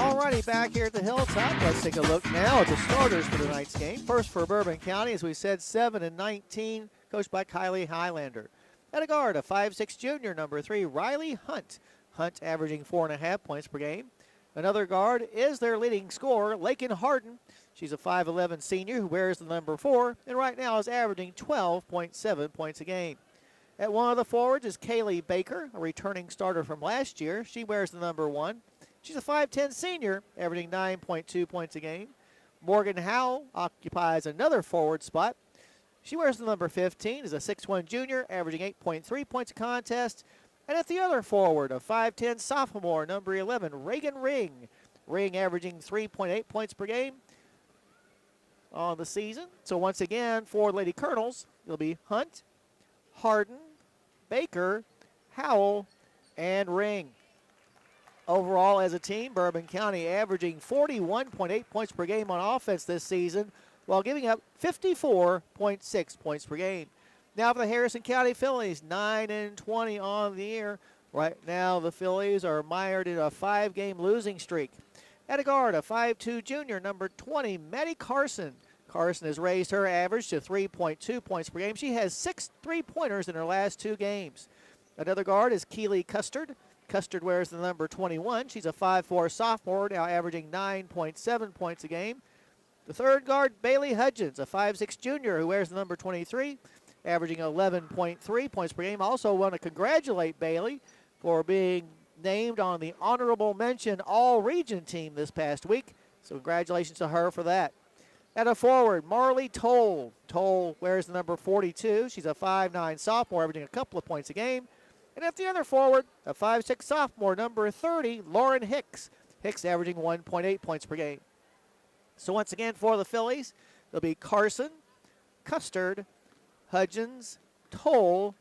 Alrighty, back here at the Hilltop. Let's take a look now at the starters for tonight's game. First for Bourbon County, as we said, 7-19, coached by Kylie Highlander. At a guard, a 5'6" junior, number 3, Riley Hunt. Hunt averaging 4.5 points per game. Another guard is their leading scorer, Lakin Harden. She's a 5'11" senior who wears the number 4, and right now is averaging 12.7 points a game. At one of the forwards is Kaylee Baker, a returning starter from last year. She wears the number 1. She's a 5'10" senior, averaging 9.2 points a game. Morgan Howell occupies another forward spot. She wears the number 15, is a 6'1" junior, averaging 8.3 points a contest. And at the other forward, a 5'10" sophomore, number 11, Reagan Ring. Ring averaging 3.8 points per game on the season. So once again, for Lady Colonels, it'll be Hunt, Harden, Baker, Howell, and Ring. Overall, as a team, Bourbon County averaging 41.8 points per game on offense this season, while giving up 54.6 points per game. Now for the Harrison County Fillies, 9-20 on the year. Right now, the Fillies are mired in a 5-game losing streak. At a guard, a 5'2" junior, number 20, Maddie Carson. Carson has raised her average to 3.2 points per game. She has 6 3-pointers in her last 2 games. Another guard is Keely Custard. Custard wears the number 21. She's a 5'4" sophomore, now averaging 9.7 points a game. The third guard, Bailey Hudgens, a 5'6" junior who wears the number 23, averaging 11.3 points per game. Also want to congratulate Bailey for being named on the honorable mention all-region team this past week. So congratulations to her for that. At a forward, Marley Toll. Toll wears the number 42. She's a 5'9" sophomore, averaging a couple of points a game. And at the other forward, a 5'6" sophomore, number 30, Lauren Hicks. Hicks averaging 1.8 points per game. So once again for the Fillies, it'll be Carson, Custard, Hudgens, Toll,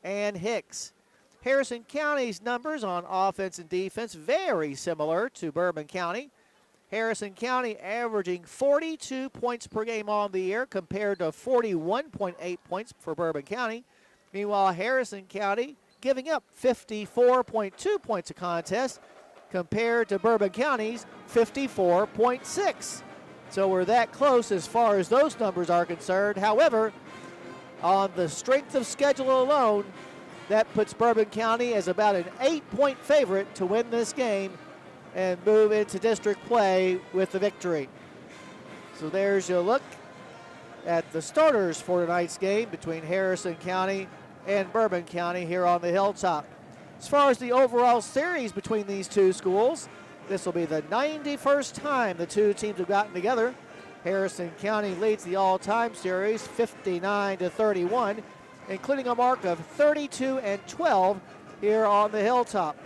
and Hicks. Harrison County's numbers on offense and defense very similar to Bourbon County. Harrison County averaging 42 points per game on the year compared to 41.8 points for Bourbon County. Meanwhile, Harrison County giving up 54.2 points a contest compared to Bourbon County's 54.6. So we're that close as far as those numbers are concerned. However, on the strength of schedule alone, that puts Bourbon County as about an 8-point favorite to win this game and move into district play with the victory. So there's your look at the starters for tonight's game between Harrison County and Bourbon County here on the Hilltop. As far as the overall series between these two schools, this will be the 91st time the two teams have gotten together. Harrison County leads the all-time series 59-31, including a mark of 32-12 here on the Hilltop.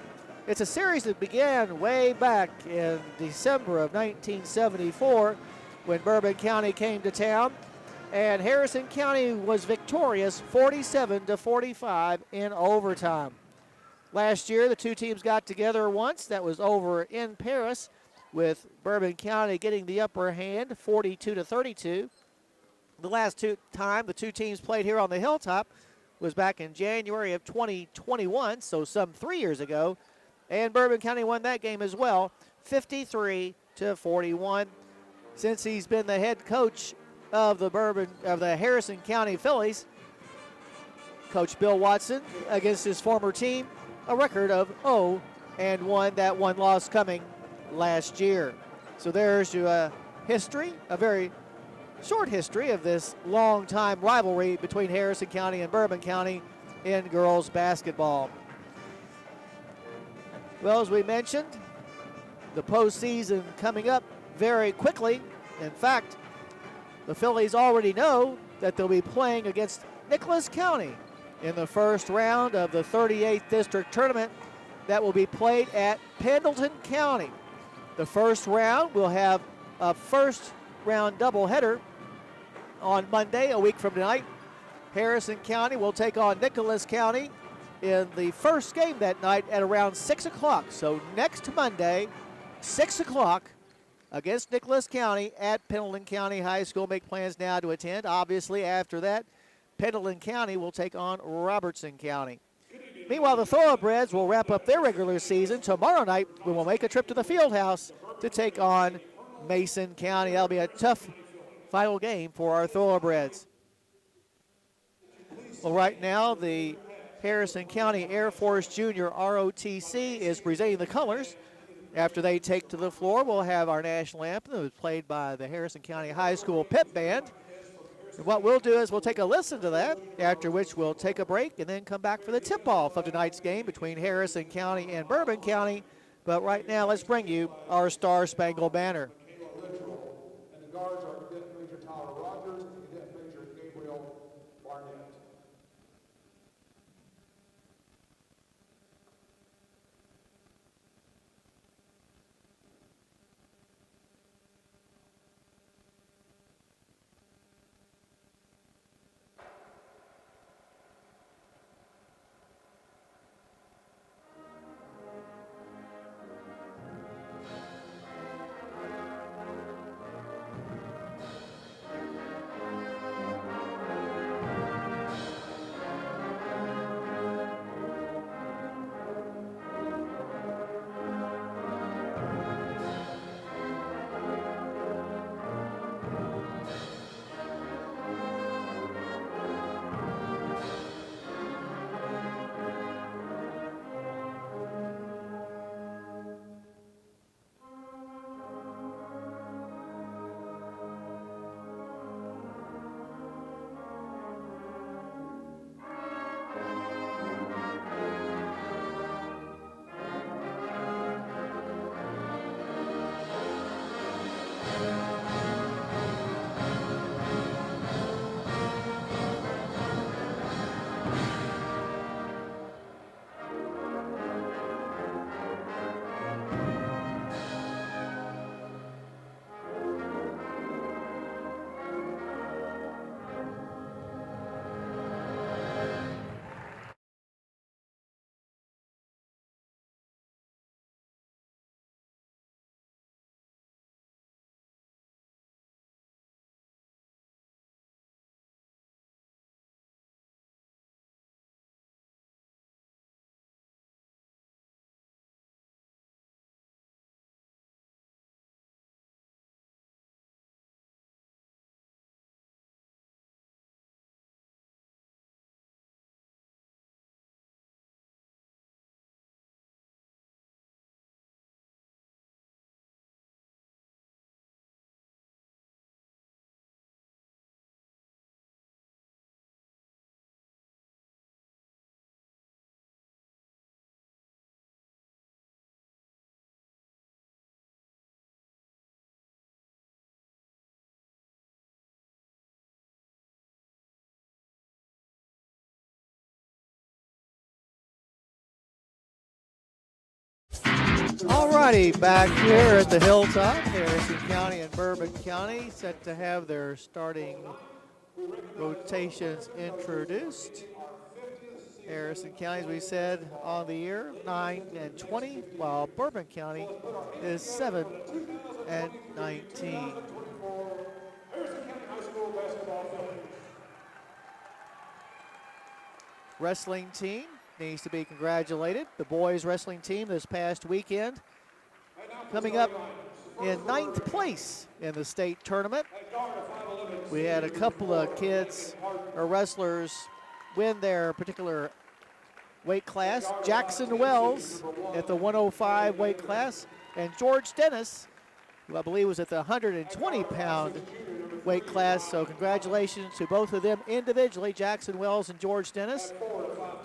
It's a series that began way back in December of 1974 when Bourbon County came to town, and Harrison County was victorious 47-45 in overtime. Last year, the two teams got together once. That was over in Paris, with Bourbon County getting the upper hand 42-32. The last time the two teams played here on the Hilltop was back in January of 2021, so some 3 years ago. And Bourbon County won that game as well, 53-41. Since he's been the head coach of the Harrison County Fillies, Coach Bill Watson, against his former team, a record of 0-1, that one loss coming last year. So there's your history, a very short history of this long-time rivalry between Harrison County and Bourbon County in girls basketball. Well, as we mentioned, the postseason coming up very quickly. In fact, the Fillies already know that they'll be playing against Nicholas County in the first round of the 38th District Tournament that will be played at Pendleton County. The first round will have a first-round doubleheader on Monday, a week from tonight. Harrison County will take on Nicholas County in the first game that night at around 6 o'clock. So next Monday, 6 o'clock, against Nicholas County at Pendleton County High School. Make plans now to attend. Obviously, after that, Pendleton County will take on Robertson County. Meanwhile, the Thoroughbreds will wrap up their regular season. Tomorrow night, we will make a trip to the Fieldhouse to take on Mason County. That'll be a tough final game for our Thoroughbreds. Well, right now, the Harrison County Air Force Junior ROTC is presenting the colors. After they take to the floor, we'll have our national anthem that was played by the Harrison County High School Pep Band. And what we'll do is we'll take a listen to that, after which we'll take a break and then come back for the tip-off of tonight's game between Harrison County and Bourbon County. But right now, let's bring you our Star Spangled Banner. And the guards are Cadet Major Tyler Rogers and Cadet Major Gabriel Barnett. All righty, back here at the Hilltop, Harrison County and Bourbon County set to have their starting rotations introduced. Harrison County, as we said, on the year, 9 and 20, while Bourbon County is 7 and 19. Wrestling team needs to be congratulated. The boys wrestling team this past weekend coming up in 9th place in the state tournament. We had a couple of kids or wrestlers win their particular weight class. Jackson Wells at the 105 weight class, and George Dennis, who I believe was at the 120-pound weight class. So congratulations to both of them individually, Jackson Wells and George Dennis.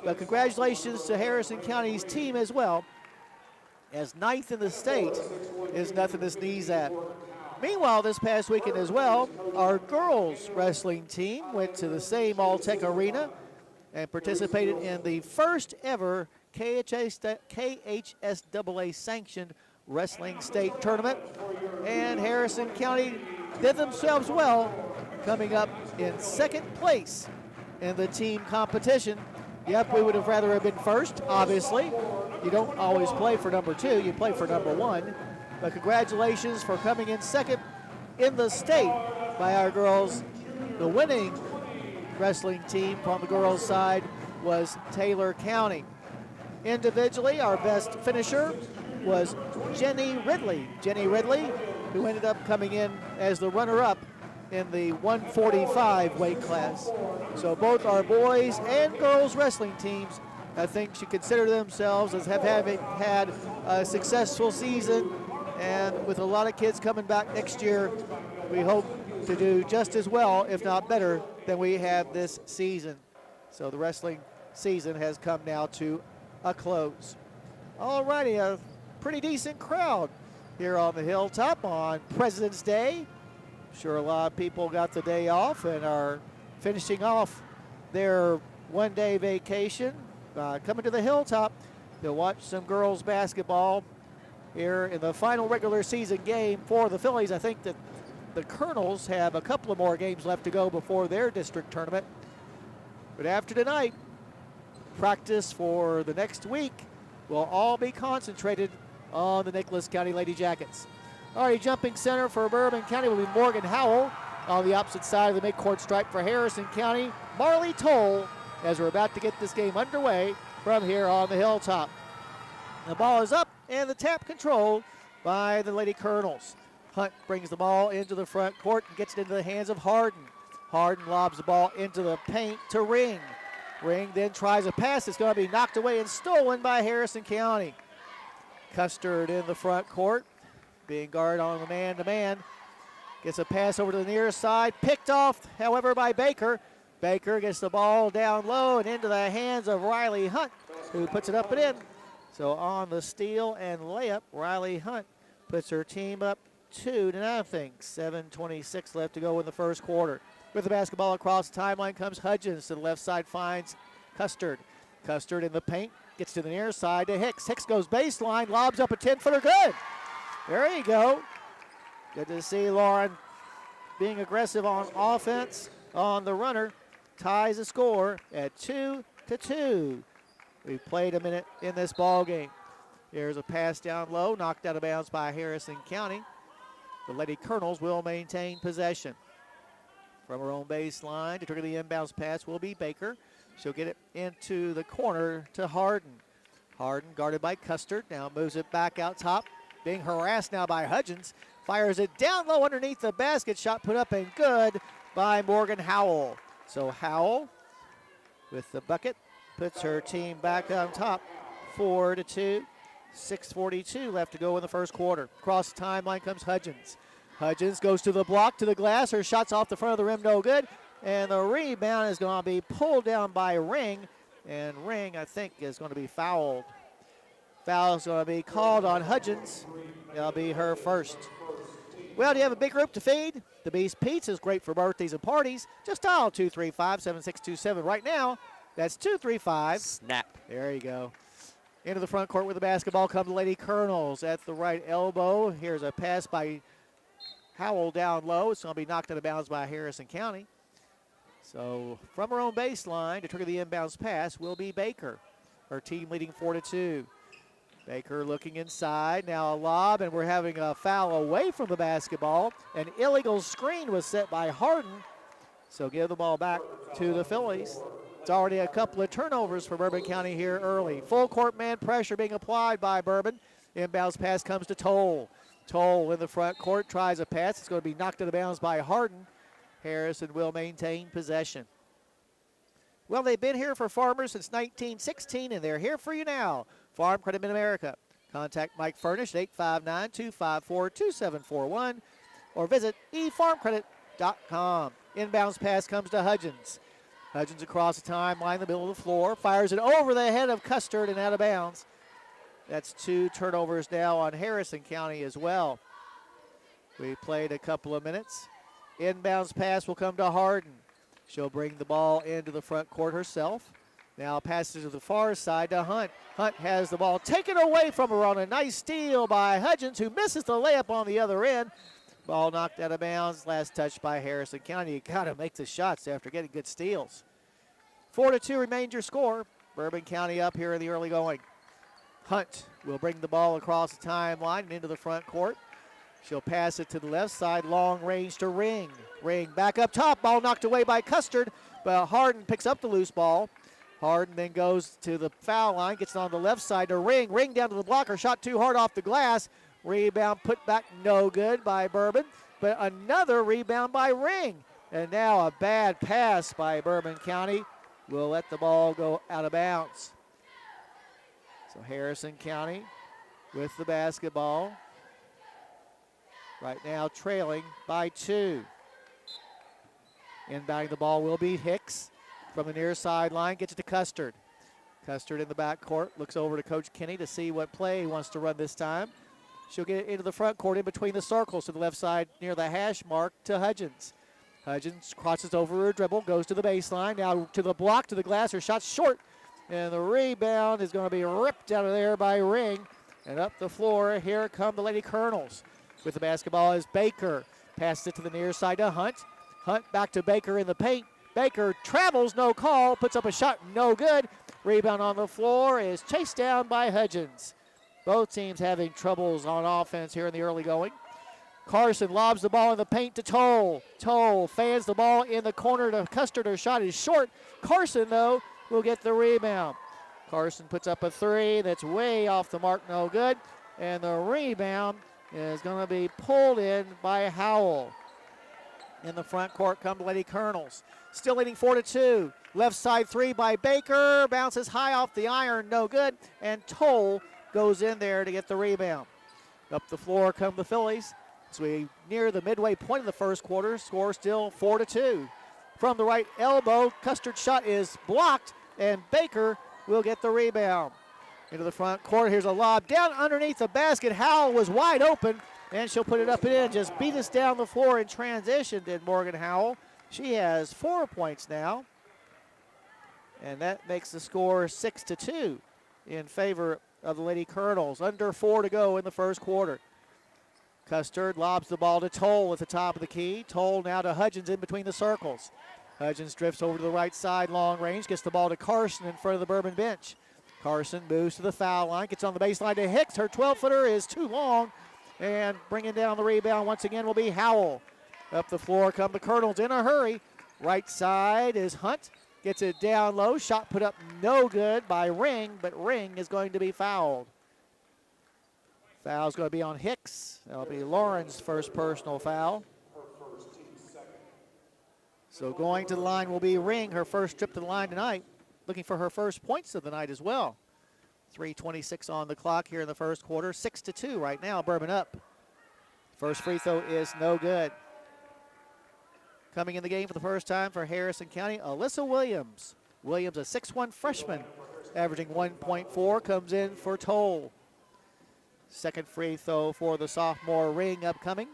But congratulations to Harrison County's team as well, as 9th in the state is nothing to sneeze at. Meanwhile, this past weekend as well, our girls wrestling team went to the same All-Tech Arena and participated in the first ever KHSAA sanctioned wrestling state tournament. And Harrison County did themselves well, coming up in 2nd place in the team competition. Yep, we would have rather have been first, obviously. You don't always play for number 2, you play for number 1. But congratulations for coming in 2nd in the state by our girls. The winning wrestling team from the girls' side was Taylor County. Individually, our best finisher was Jenny Ridley. Jenny Ridley, who ended up coming in as the runner-up in the 145 weight class. So both our boys and girls wrestling teams, I think, should consider themselves as having had a successful season. And with a lot of kids coming back next year, we hope to do just as well, if not better, than we have this season. So the wrestling season has come now to a close. Alrighty, a pretty decent crowd here on the hilltop on President's Day. I'm sure a lot of people got the day off and are finishing off their one-day vacation, coming to the hilltop to watch some girls basketball here in the final regular season game for the Fillies. I think that the Colonels have a couple of more games left to go before their district tournament. But after tonight, practice for the next week will all be concentrated on the Nicholas County Lady Jackets. All right, jumping center for Bourbon County will be Morgan Howell. On the opposite side of the midcourt stripe for Harrison County, Marley Toll, as we're about to get this game underway from here on the hilltop. The ball is up and the tap controlled by the Lady Colonels. Hunt brings the ball into the front court and gets it into the hands of Harden. Harden lobs the ball into the paint to Ring. Ring then tries a pass. It's going to be knocked away and stolen by Harrison County. Custard in the front court, being guarded on the man-to-man. Gets a pass over to the near side, picked off, however, by Baker. Baker gets the ball down low and into the hands of Riley Hunt, who puts it up and in. So on the steal and layup, Riley Hunt puts her team up 2-0. 7:26 left to go in the first quarter. With the basketball across the timeline comes Hudgens to the left side, finds Custard. Custard in the paint, gets to the near side to Hicks. Hicks goes baseline, lobs up a 10-footer, good. There you go. Good to see Lauren being aggressive on offense on the runner. Ties the score at 2-2. We've played a minute in this ball game. Here's a pass down low, knocked out of bounds by Harrison County. The Lady Colonels will maintain possession. From her own baseline to trigger the inbounds pass will be Baker. She'll get it into the corner to Harden. Harden guarded by Custard, now moves it back out top. Being harassed now by Hudgens. Fires it down low underneath the basket. Shot put up and good by Morgan Howell. So Howell with the bucket puts her team back on top, 4-2. 6:42 left to go in the first quarter. Across the timeline comes Hudgens. Hudgens goes to the block, to the glass. Her shot's off the front of the rim, no good. And the rebound is going to be pulled down by Ring. And Ring, I think, is going to be fouled. Foul's going to be called on Hudgens. That'll be her first. Well, do you have a big group to feed? The Beast Pizza is great for birthdays and parties. Just dial 235-7627 right now. That's 235. Snap. There you go. Into the front court with the basketball come the Lady Colonels at the right elbow. Here's a pass by Howell down low. It's going to be knocked out of bounds by Harrison County. So from her own baseline to trigger the inbounds pass will be Baker. Her team leading 4-2. Baker looking inside. Now a lob, and we're having a foul away from the basketball. An illegal screen was set by Harden. So give the ball back to the Fillies. It's already a couple of turnovers for Bourbon County here early. Full court man pressure being applied by Bourbon. Inbounds pass comes to Toll. Toll in the front court tries a pass. It's going to be knocked out of bounds by Harden. Harrison will maintain possession. Well, they've been here for Farmers since 1916, and they're here for you now. Farm Credit Mid-America. Contact Mike Furnish at 859-254-2741 or visit efarmcredit.com. Inbounds pass comes to Hudgens. Hudgens across the timeline in the middle of the floor. Fires it over the head of Custard and out of bounds. That's 2 turnovers now on Harrison County as well. We played a couple of minutes. Inbounds pass will come to Harden. She'll bring the ball into the front court herself. Now passes to the far side to Hunt. Hunt has the ball taken away from her on a nice steal by Hudgens, who misses the layup on the other end. Ball knocked out of bounds. Last touch by Harrison County. You got to make the shots after getting good steals. 4-2 remains your score. Bourbon County up here in the early going. Hunt will bring the ball across the timeline and into the front court. She'll pass it to the left side, long range to Ring. Ring back up top, ball knocked away by Custard, but Harden picks up the loose ball. Harden then goes to the foul line, gets it on the left side to Ring. Ring down to the blocker, shot too hard off the glass. Rebound put back no good by Bourbon, but another rebound by Ring. And now a bad pass by Bourbon County will let the ball go out of bounds. So Harrison County with the basketball. Right now trailing by 2. Inbounding the ball will be Hicks from the near sideline, gets it to Custard. Custard in the backcourt, looks over to Coach Kinney to see what play he wants to run this time. She'll get it into the front court in between the circles to the left side near the hash mark to Hudgens. Hudgens crosses over her dribble, goes to the baseline, now to the block, to the glass, her shot's short, and the rebound is going to be ripped out of there by Ring. And up the floor, here come the Lady Colonels. With the basketball is Baker, passes it to the near side to Hunt. Hunt back to Baker in the paint. Baker travels, no call, puts up a shot, no good. Rebound on the floor is chased down by Hudgens. Both teams having troubles on offense here in the early going. Carson lobs the ball in the paint to Toll. Toll fans the ball in the corner to Custard. Her shot is short. Carson, though, will get the rebound. Carson puts up a 3 that's way off the mark, no good. And the rebound is going to be pulled in by Howell. In the front court come the Lady Colonels. Still leading 4-2. Left side 3 by Baker. Bounces high off the iron, no good. And Toll goes in there to get the rebound. Up the floor come the Fillies. As we near the midway point of the first quarter, score still 4-2. From the right elbow, Custard's shot is blocked, and Baker will get the rebound. Into the front court, here's a lob down underneath the basket. Howell was wide open, and she'll put it up and in. Just beat us down the floor in transition, did Morgan Howell. She has 4 points now, and that makes the score 6-2 in favor of the Lady Colonels. Under 4 to go in the first quarter. Custard lobs the ball to Toll at the top of the key. Toll now to Hudgens in between the circles. Hudgens drifts over to the right side, long range, gets the ball to Carson in front of the Bourbon bench. Carson moves to the foul line, gets on the baseline to Hicks. Her 12-footer is too long, and bringing down the rebound once again will be Howell. Up the floor come the Colonels in a hurry. Right side is Hunt, gets it down low. Shot put up no good by Ring, but Ring is going to be fouled. Foul's going to be on Hicks. That'll be Lauren's first personal foul. So going to the line will be Ring, her first trip to the line tonight, looking for her first points of the night as well. 3:26 on the clock here in the first quarter. 6-2 right now, Bourbon up. First free throw is no good. Coming in the game for the first time for Harrison County, Alyssa Williams. Williams, a 6'1 freshman, averaging 1.4, comes in for Toll. Second free throw for the sophomore Ring upcoming.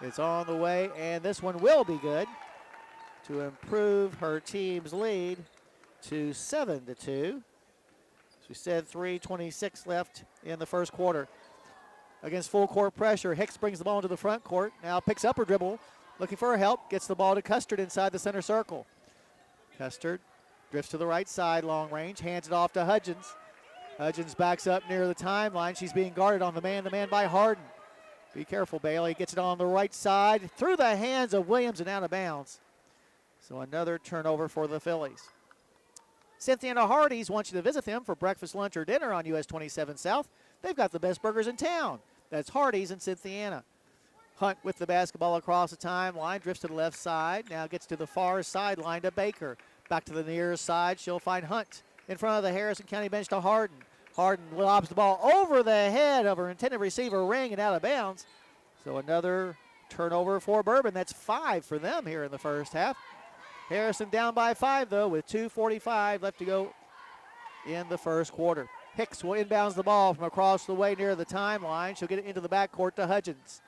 It's on the way, and this one will be good to improve her team's lead to 7-2. As we said, 3:26 left in the first quarter. Against full court pressure, Hicks brings the ball into the front court. Now picks up her dribble, looking for her help, gets the ball to Custard inside the center circle. Custard drifts to the right side, long range, hands it off to Hudgens. Hudgens backs up near the timeline. She's being guarded on the man-to-man by Harden. Be careful, Bailey. Gets it on the right side, through the hands of Williams and out of bounds. So another turnover for the Fillies. Cynthiana Hardee's wants you to visit them for breakfast, lunch, or dinner on US 27 South. They've got the best burgers in town. That's Hardee's in Cynthiana. Hunt with the basketball across the timeline, drifts to the left side, now gets to the far sideline to Baker. Back to the near side, she'll find Hunt in front of the Harrison County bench to Harden. Harden lobs the ball over the head of her intended receiver, Ring, and out of bounds. So another turnover for Bourbon. That's 5 for them here in the first half. Harrison down by 5, though, with 2:45 left to go in the first quarter. Hicks will inbounds the ball from across the way near the timeline. She'll get it into the backcourt to Hudgens.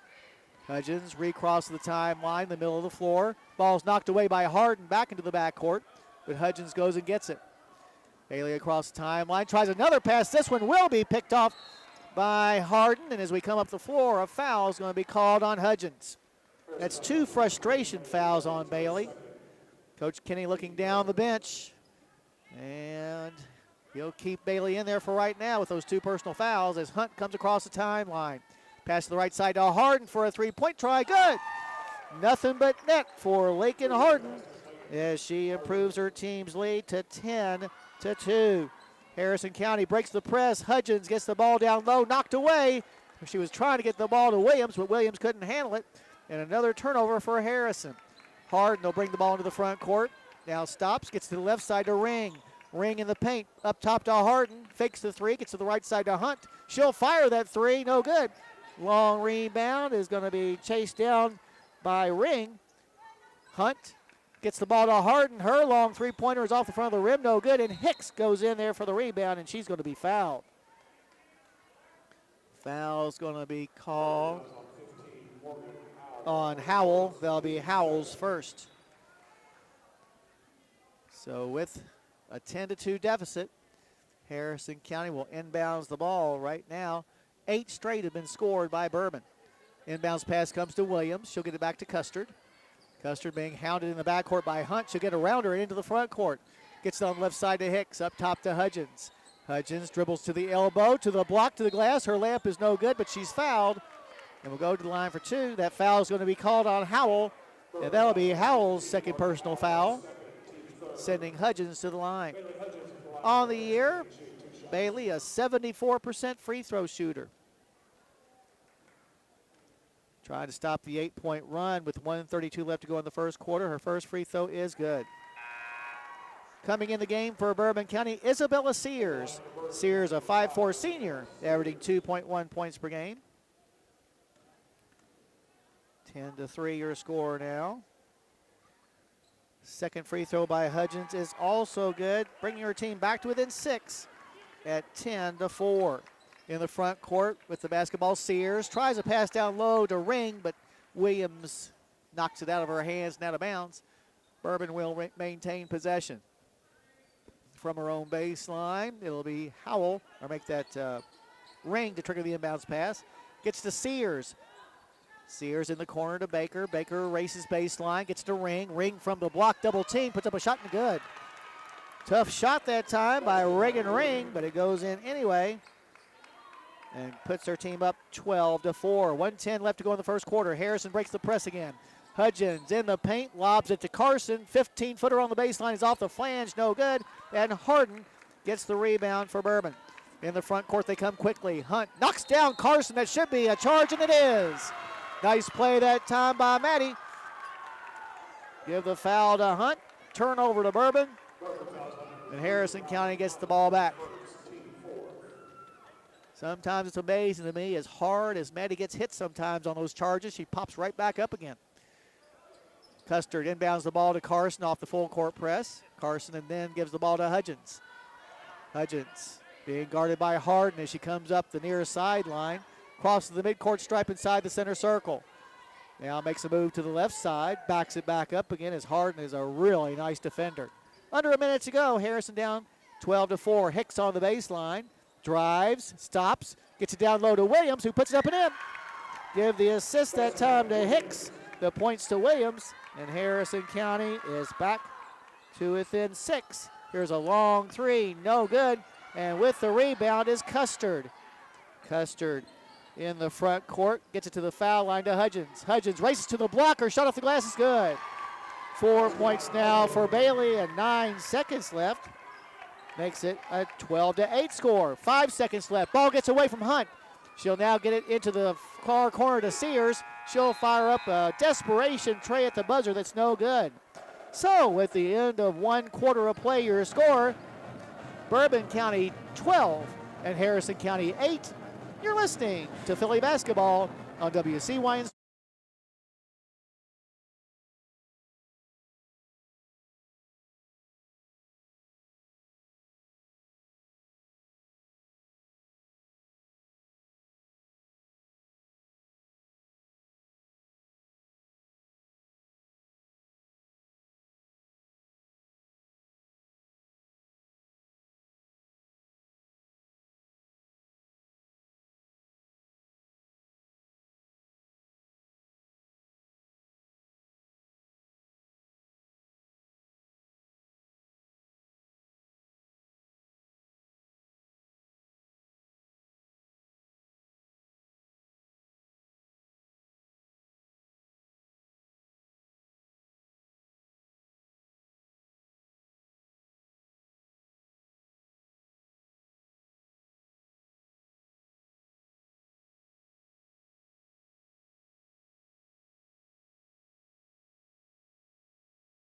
Hudgens recrosses the timeline, the middle of the floor. Ball's knocked away by Harden back into the backcourt, but Hudgens goes and gets it. Bailey across the timeline, tries another pass. This one will be picked off by Harden, and as we come up the floor, a foul is going to be called on Hudgens. That's 2 frustration fouls on Bailey. Coach Kinney looking down the bench, and he'll keep Bailey in there for right now with those 2 personal fouls as Hunt comes across the timeline. Pass to the right side to Harden for a 3-point try. Good. Nothing but net for Lakin Harden. as she improves her team's lead to 10-2. Harrison County breaks the press. Hudgens gets the ball down low, knocked away. She was trying to get the ball to Williams, but Williams couldn't handle it. And another turnover for Harrison. Harden will bring the ball into the front court. Now stops, gets to the left side to Ring. Ring in the paint, up top to Harden. Fakes the three, gets to the right side to Hunt. She'll fire that three, no good. Long rebound is going to be chased down by Ring. Hunt gets the ball to Harden. Her long three-pointer is off the front of the rim, no good. And Hicks goes in there for the rebound, and she's going to be fouled. Foul's going to be called on Howell. That'll be Howell's first. So with a 10-2 deficit, Harrison County will inbounds the ball right now. 8 straight have been scored by Bourbon. Inbounds pass comes to Williams. She'll get it back to Custard. Custard being hounded in the backcourt by Hunt. She'll get around her and into the front court. Gets it on the left side to Hicks. Up top to Hudgens. Hudgens dribbles to the elbow, to the block, to the glass. Her layup is no good, but she's fouled. And we'll go to the line for 2. That foul is going to be called on Howell. And that'll be Howell's second personal foul, sending Hudgens to the line. On the year, Bailey, a 74% free throw shooter. Trying to stop the 8-point run with 1:32 left to go in the first quarter. Her first free throw is good. Coming in the game for Bourbon County, Isabella Sears. Sears, a 5'4" senior, averaging 2.1 points per game. 10-3 your score now. Second free throw by Hudgens is also good, bringing her team back to within 6 at 10-4. In the front court with the basketball, Sears tries a pass down low to Ring, but Williams knocks it out of her hands and out of bounds. Bourbon will maintain possession. From her own baseline, it'll be Howell, or make that Ring to trigger the inbounds pass. Gets to Sears. Sears in the corner to Baker. Baker races baseline, gets to Ring. Ring from the block, double team, puts up a shot and good. Tough shot that time by Reagan Ring, but it goes in anyway and puts their team up 12-4. 1:10 left to go in the first quarter. Harrison breaks the press again. Hudgens in the paint, lobs it to Carson. 15-footer on the baseline is off the flange, no good. And Harden gets the rebound for Bourbon. In the front court, they come quickly. Hunt knocks down Carson. That should be a charge, and it is. Nice play that time by Maddie. Give the foul to Hunt. Turnover to Bourbon. And Harrison County gets the ball back. Sometimes it's amazing to me, as hard as Maddie gets hit sometimes on those charges, she pops right back up again. Custard inbounds the ball to Carson off the full court press. Carson and then gives the ball to Hudgens. Hudgens being guarded by Harden as she comes up the near sideline. Crosses the midcourt stripe inside the center circle. Now makes a move to the left side. Backs it back up again as Harden is a really nice defender. Under a minute to go. Harrison down 12-4. Hicks on the baseline. Drives, stops, gets it down low to Williams, who puts it up and in. Give the assist that time to Hicks. The points to Williams. And Harrison County is back to within 6. Here's a long three. No good. And with the rebound is Custard. Custard in the front court, gets it to the foul line to Hudgens. Hudgens races to the blocker, shot off the glass is good. 4 points now for Bailey and 9 seconds left. Makes it a 12-8 score. 5 seconds left. Ball gets away from Hunt. She'll now get it into the far corner to Sears. She'll fire up a desperation tray at the buzzer that's no good. So at the end of 1 quarter of play, your score, Bourbon County 12 and Harrison County 8. You're listening to Philly basketball on WCYN.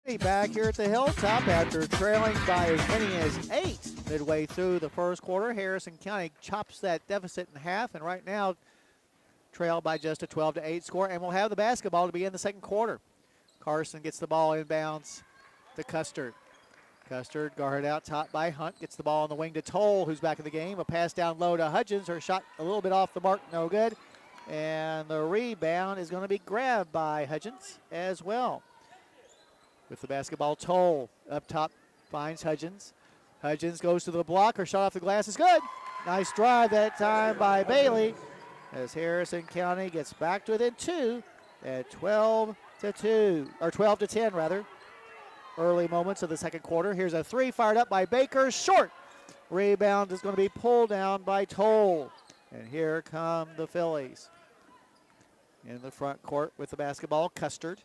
Back here at the Hilltop after trailing by as many as 8 midway through the first quarter. Harrison County chops that deficit in half, and right now trail by just a 12-8 score, and we'll have the basketball to begin the second quarter. Carson gets the ball inbounds to Custard. Custard guarded out top by Hunt, gets the ball on the wing to Toll, who's back in the game. A pass down low to Hudgens. Her shot a little bit off the mark, no good. And the rebound is going to be grabbed by Hudgens as well. With the basketball, Toll up top finds Hudgens. Hudgens goes to the block. Her shot off the glass is good. Nice drive that time by Bailey as Harrison County gets back to within 2 at 12-2, or 12-10 rather. Early moments of the second quarter. Here's a three fired up by Baker. Short. Rebound is going to be pulled down by Toll. And here come the Fillies. In the front court with the basketball, Custard.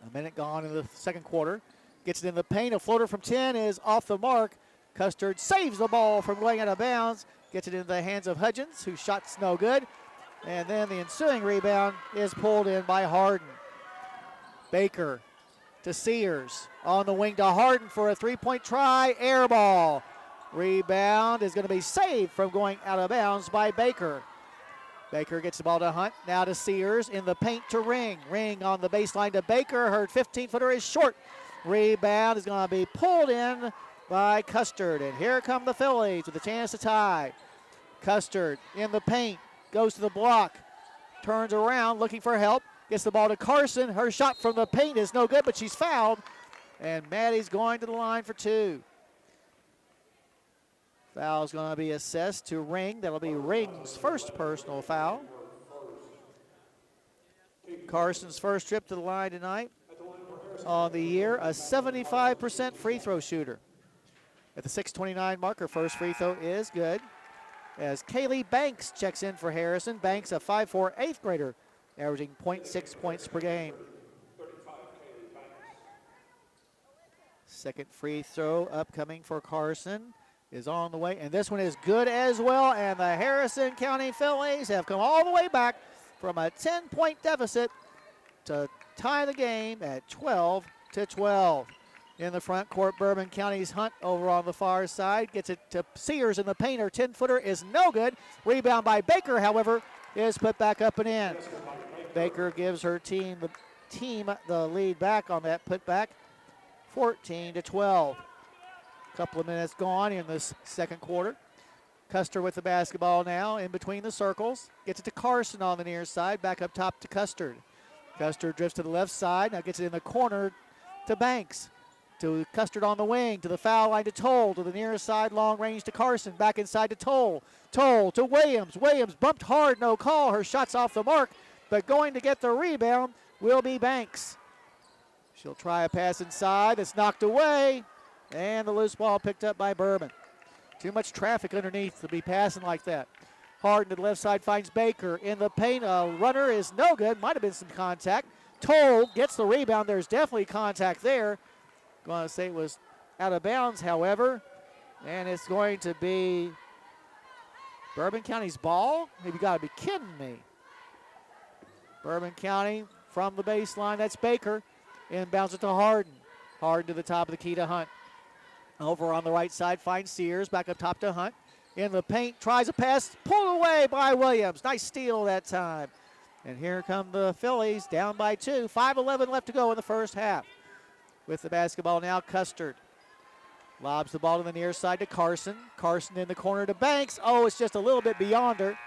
A minute gone in the second quarter. Gets it in the paint. A floater from 10 is off the mark. Custard saves the ball from going out of bounds. Gets it into the hands of Hudgens, whose shot's no good. And then the ensuing rebound is pulled in by Harden. Baker to Sears. On the wing to Harden for a three-point try. Air ball. Rebound is going to be saved from going out of bounds by Baker. Baker gets the ball to Hunt. Now to Sears in the paint to Ring. Ring on the baseline to Baker. Her 15-footer is short. Rebound is going to be pulled in by Custard. And here come the Fillies with a chance to tie. Custard in the paint. Goes to the block. Turns around looking for help. Gets the ball to Carson. Her shot from the paint is no good, but she's fouled. And Maddie's going to the line for 2. Foul's going to be assessed to Ring. That'll be Ring's first personal foul. Carson's first trip to the line tonight on the year, a 75% free throw shooter. At the 6:29 mark, her first free throw is good. As Kaylee Banks checks in for Harrison. Banks, a 5'4" 8th grader, averaging 0.6 points per game. Second free throw upcoming for Carson is on the way, and this one is good as well, and the Harrison County Fillies have come all the way back from a 10-point deficit to tie the game at 12-12. In the front court, Bourbon County's Hunt over on the far side. Gets it to Sears in the paint. Her 10-footer is no good. Rebound by Baker, however, is put back up and in. Baker gives her team the lead back on that putback, 14-12. Couple of minutes gone in this second quarter. Custer with the basketball now in between the circles. Gets it to Carson on the near side. Back up top to Custard. Custard drifts to the left side. Now gets it in the corner to Banks. To Custard on the wing. To the foul line to Toll. To the near side, long range to Carson. Back inside to Toll. Toll to Williams. Williams bumped hard, no call. Her shot's off the mark. But going to get the rebound will be Banks. She'll try a pass inside. It's knocked away. And the loose ball picked up by Bourbon. Too much traffic underneath to be passing like that. Harden to the left side finds Baker in the paint. A runner is no good. Might have been some contact. Toll gets the rebound. There's definitely contact there. Going to say it was out of bounds, however. And it's going to be Bourbon County's ball. You got to be kidding me. Bourbon County from the baseline. That's Baker. Inbounds it to Harden. Harden to the top of the key to Hunt. Over on the right side, finds Sears. Back up top to Hunt. In the paint, tries a pass. Pulled away by Williams. Nice steal that time. And here come the Fillies, down by 2. 5:11 left to go in the first half. With the basketball now, Custard. Lobs the ball to the near side to Carson. Carson in the corner to Banks. Oh, it's just a little bit beyond her.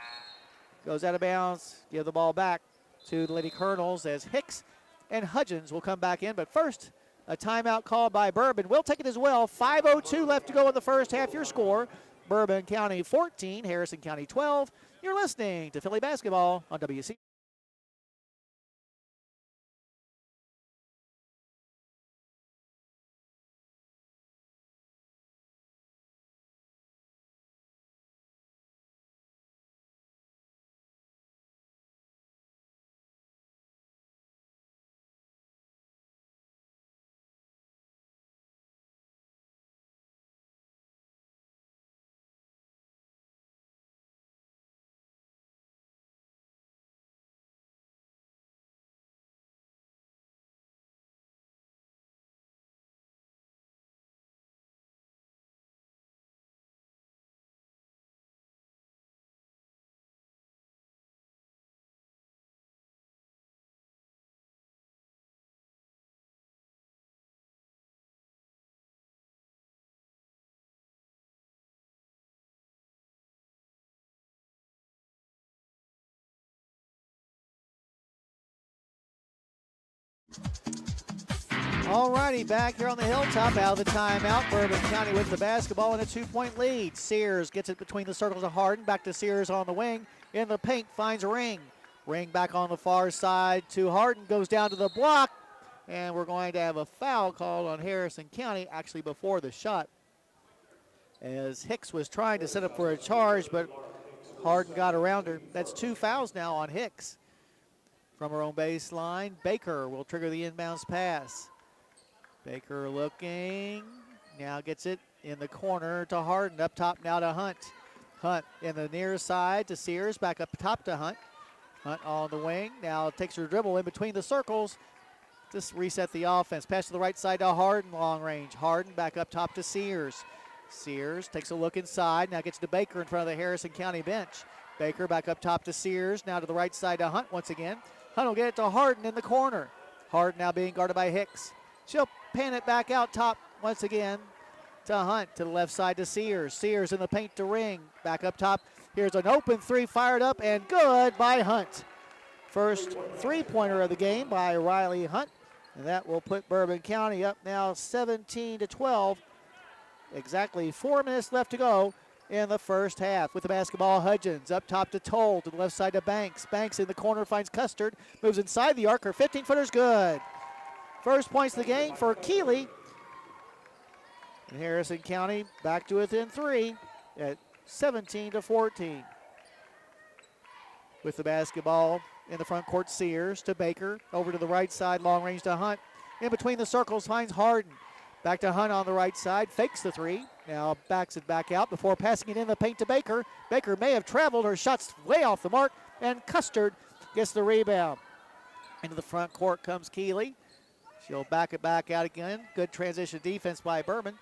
Goes out of bounds. Give the ball back to the Lady Colonels as Hicks and Hudgens will come back in. But first, a timeout called by Bourbon. We'll take it as well. 5:02 left to go in the first half. Your score, Bourbon County 14, Harrison County 12. You're listening to Philly Basketball on WC. All righty, back here on the hilltop, out of the timeout. Bourbon County with the basketball and a 2-point lead. Sears gets it between the circles of Hardin. Back to Sears on the wing. In the paint, finds Ring. Ring back on the far side to Hardin. Goes down to the block. And we're going to have a foul called on Harrison County, actually before the shot, as Hicks was trying to set up for a charge, but Hardin got around her. That's 2 fouls now on Hicks. From her own baseline, Baker will trigger the inbounds pass. Baker looking, now gets it in the corner to Hardin, up top now to Hunt. Hunt in the near side to Sears, back up top to Hunt. Hunt on the wing, now takes her dribble in between the circles. Just reset the offense. Pass to the right side to Hardin, long range. Hardin back up top to Sears. Sears takes a look inside, now gets to Baker in front of the Harrison County bench. Baker back up top to Sears, now to the right side to Hunt once again. Hunt will get it to Hardin in the corner. Hardin now being guarded by Hicks. She'll pan it back out top once again to Hunt, to the left side to Sears. Sears in the paint to Ring. Back up top. Here's an open three fired up and good by Hunt. First three-pointer of the game by Riley Hunt. And that will put Bourbon County up now 17-12. Exactly 4 minutes left to go in the first half. With the basketball, Hudgens up top to Toll, to the left side to Banks. Banks in the corner finds Custard. Moves inside the arc. Her 15-footer's good. First points of the game for Keeley. And Harrison County back to within 3 at 17-14. With the basketball in the front court, Sears to Baker. Over to the right side, long range to Hunt. In between the circles finds Hardin. Back to Hunt on the right side, fakes the three. Now backs it back out before passing it in the paint to Baker. Baker may have traveled, her shot's way off the mark, and Custard gets the rebound. Into the front court comes Keeley. She'll back it back out again. Good transition defense by Bourbon.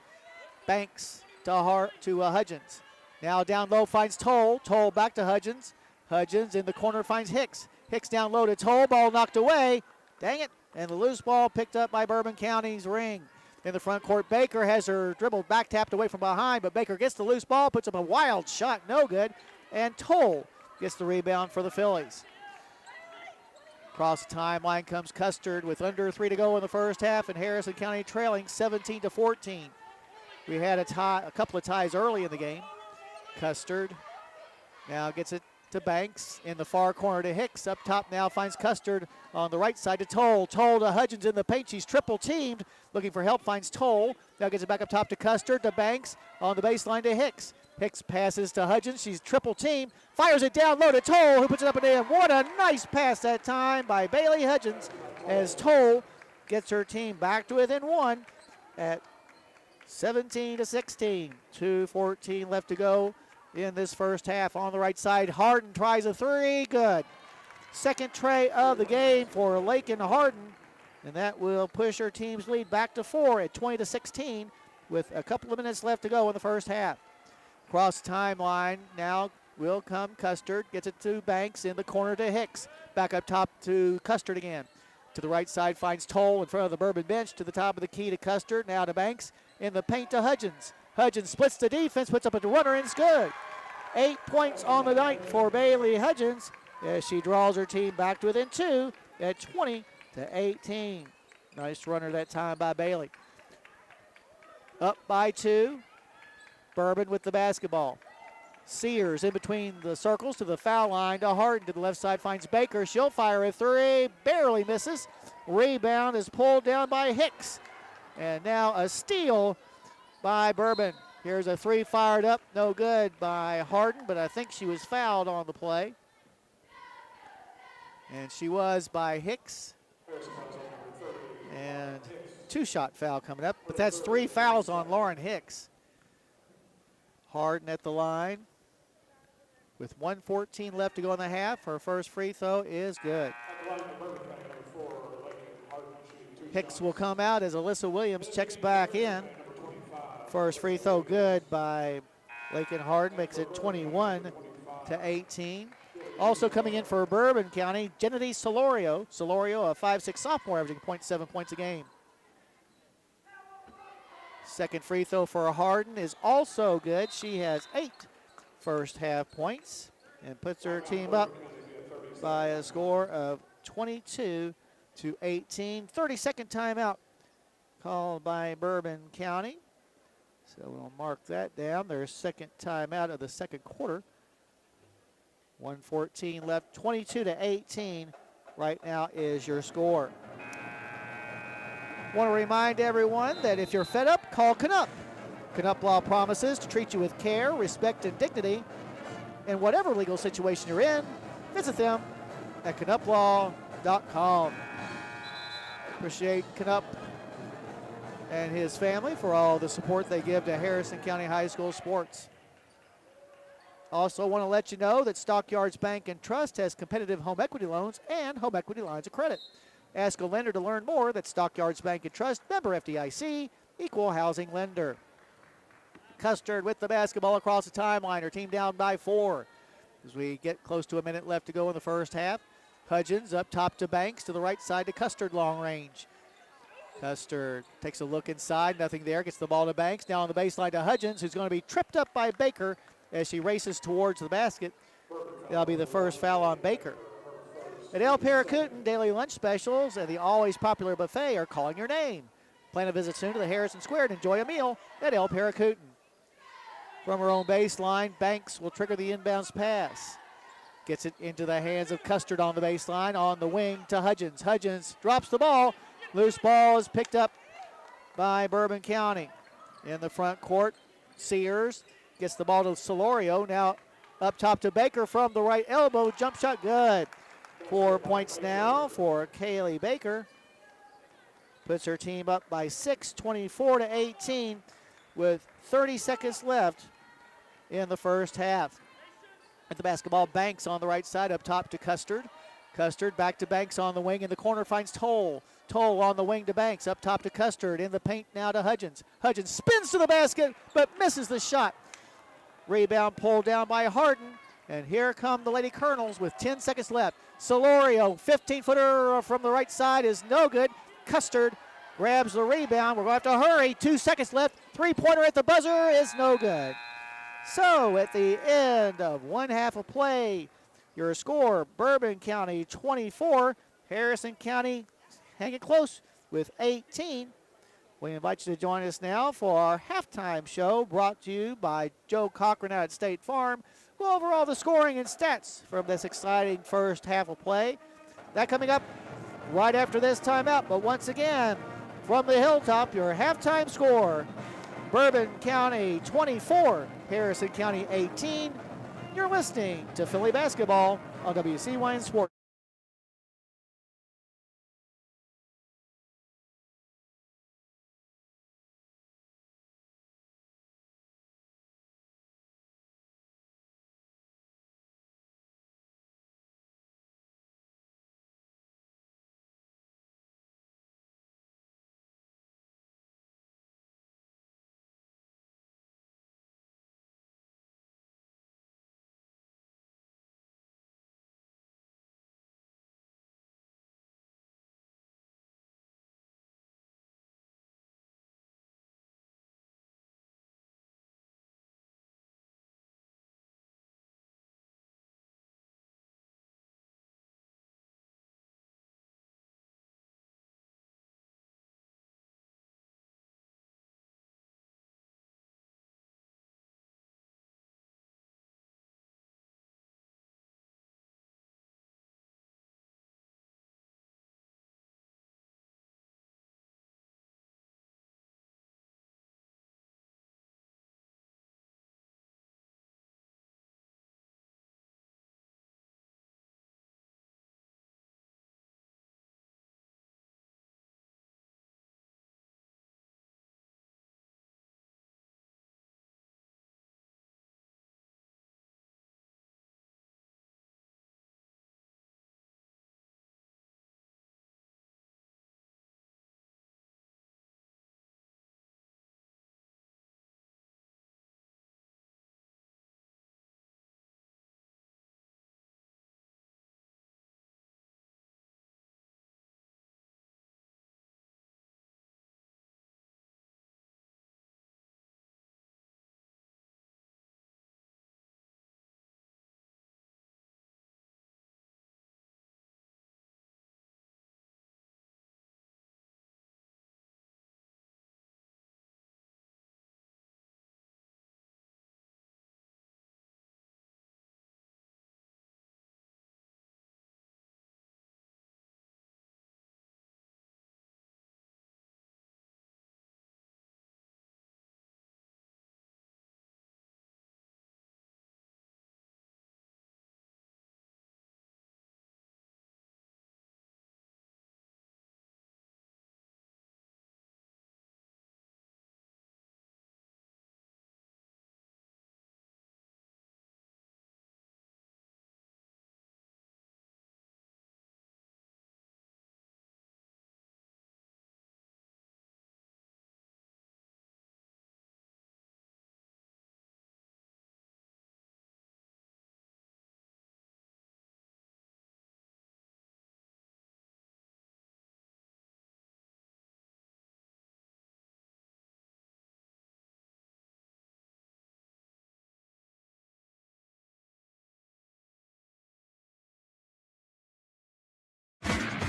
Banks to Hudgens. Now down low finds Toll. Toll back to Hudgens. Hudgens in the corner finds Hicks. Hicks down low to Toll. Ball knocked away. Dang it. And the loose ball picked up by Bourbon County's Ring. In the front court, Baker has her dribbled back tapped away from behind, but Baker gets the loose ball, puts up a wild shot, no good. And Toll gets the rebound for the Fillies. Across the timeline comes Custard with under 3 to go in the first half, and Harrison County trailing 17-14. We had a couple of ties early in the game. Custard now gets it to Banks in the far corner to Hicks. Up top now finds Custard on the right side to Toll. Toll to Hudgens in the paint. She's triple teamed. Looking for help, finds Toll. Now gets it back up top to Custard, to Banks on the baseline to Hicks. Hicks passes to Hudgens. She's triple teamed. Fires it down low to Toll, who puts it up and in. What a nice pass that time by Bailey Hudgens as Toll gets her team back to within 1 at 17-16. 2:14 left to go in this first half. On the right side, Hardin tries a three. Good. Second tray of the game for Lakin Hardin, and that will push her team's lead back to 4 at 20-16 with a couple of minutes left to go in the first half. Cross timeline now will come Custard. Gets it to Banks in the corner to Hicks. Back up top to Custard again. To the right side finds Toll in front of the Bourbon bench. To the top of the key to Custard. Now to Banks. In the paint to Hudgens. Hudgens splits the defense, puts up a runner, and it's good. 8 points on the night for Bailey Hudgens as she draws her team back to within 2 at 20-18. Nice runner that time by Bailey. Up by 2. Bourbon with the basketball. Sears in between the circles to the foul line to Hardin. To the left side finds Baker. She'll fire a three. Barely misses. Rebound is pulled down by Hicks. And now a steal by Bourbon. Here's a three fired up. No good by Hardin, but I think she was fouled on the play. And she was by Hicks. And 2-shot foul coming up, but that's 3 fouls on Lauren Hicks. Hardin at the line with 1:14 left to go in the half. Her first free throw is good. Hicks will come out as Alyssa Williams checks back in. First free throw good by Lakin Hardin, makes it 21-18. Also coming in for Bourbon County, Genevieve Solorio. Solorio, a 5'6" sophomore, averaging 0.7 points a game. Second free throw for Hardin is also good. She has 8 first half points and puts her team up by a score of 22-18. to 18. 30-second timeout called by Bourbon County. So we'll mark that down. Their second timeout of the second quarter. 1:14 left. 22 to 18 right now is your score. Want to remind everyone that if you're fed up, call Canup. Canup Law promises to treat you with care, respect, and dignity. In whatever legal situation you're in, visit them at canuplaw.com. Appreciate Canup and his family for all the support they give to Harrison County High School sports. Also want to let you know that Stockyards Bank and Trust has competitive home equity loans and home equity lines of credit. Ask a lender to learn more. That's Stockyards Bank and Trust, member FDIC, equal housing lender. Custard with the basketball across the timeline. Her team down by 4 as we get close to a minute left to go in the first half. Hudgens up top to Banks, to the right side to Custard, long range. Custard takes a look inside, nothing there, gets the ball to Banks. Now on the baseline to Hudgens, who's going to be tripped up by Baker as she races towards the basket. That'll be the first foul on Baker. At El Paracutan, daily lunch specials and the always popular buffet are calling your name. Plan a visit soon to the Harrison Square and enjoy a meal at El Paracutan. From her own baseline, Banks will trigger the inbounds pass. Gets it into the hands of Custard on the baseline, on the wing to Hudgens. Hudgens drops the ball. Loose ball is picked up by Bourbon County. In the front court, Sears gets the ball to Solorio. Now up top to Baker from the right elbow. Jump shot good. 4 points now for Kaylee Baker. Puts her team up by 6, 24 to 18 with 30 seconds left in the first half. At the basketball, Banks on the right side, up top to Custard. Custard back to Banks on the wing. In the corner finds Toll. Toll on the wing to Banks. Up top to Custard. In the paint now to Hudgens. Hudgens spins to the basket, but misses the shot. Rebound pulled down by Harden. And here come the Lady Colonels with 10 seconds left. Solorio, 15-footer from the right side is no good. Custard grabs the rebound. We're going to have to hurry. 2 seconds left. Three-pointer at the buzzer is no good. So at the end of one half of play, your score, Bourbon County 24, Harrison County hanging close with 18. We invite you to join us now for our halftime show brought to you by Joe Cochran out at State Farm. Go over all the scoring and stats from this exciting first half of play. That coming up right after this timeout. But once again, from the hilltop, your halftime score, Bourbon County 24, Harrison County 18. You're listening to Philly basketball on WCYN Sports.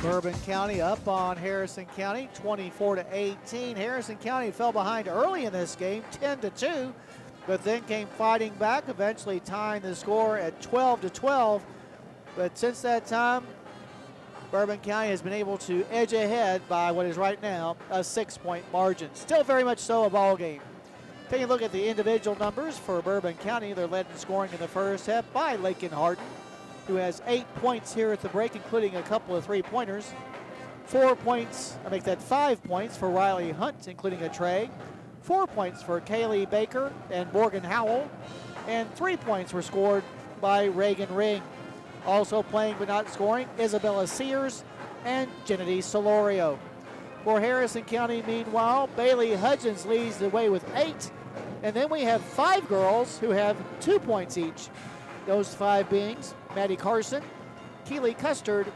Bourbon County up on Harrison County, 24-18. Harrison County fell behind early in this game, 10-2, but then came fighting back, eventually tying the score at 12-12. But since that time, Bourbon County has been able to edge ahead by what is right now a 6-point margin. Still very much so a ball game. Taking a look at the individual numbers for Bourbon County, they're led in scoring in the first half by Lakin Harden, who has 8 points here at the break, including a couple of three-pointers. 4 points, I make that 5 points for Riley Hunt, including a tray. 4 points for Kaylee Baker and Morgan Howell. And 3 points were scored by Reagan Ring. Also playing but not scoring, Isabella Sears and Kennedy Solorio. For Harrison County, meanwhile, Bailey Hudgens leads the way with 8. And then we have 5 girls who have 2 points each. Those 5 being Maddie Carson, Keely Custard,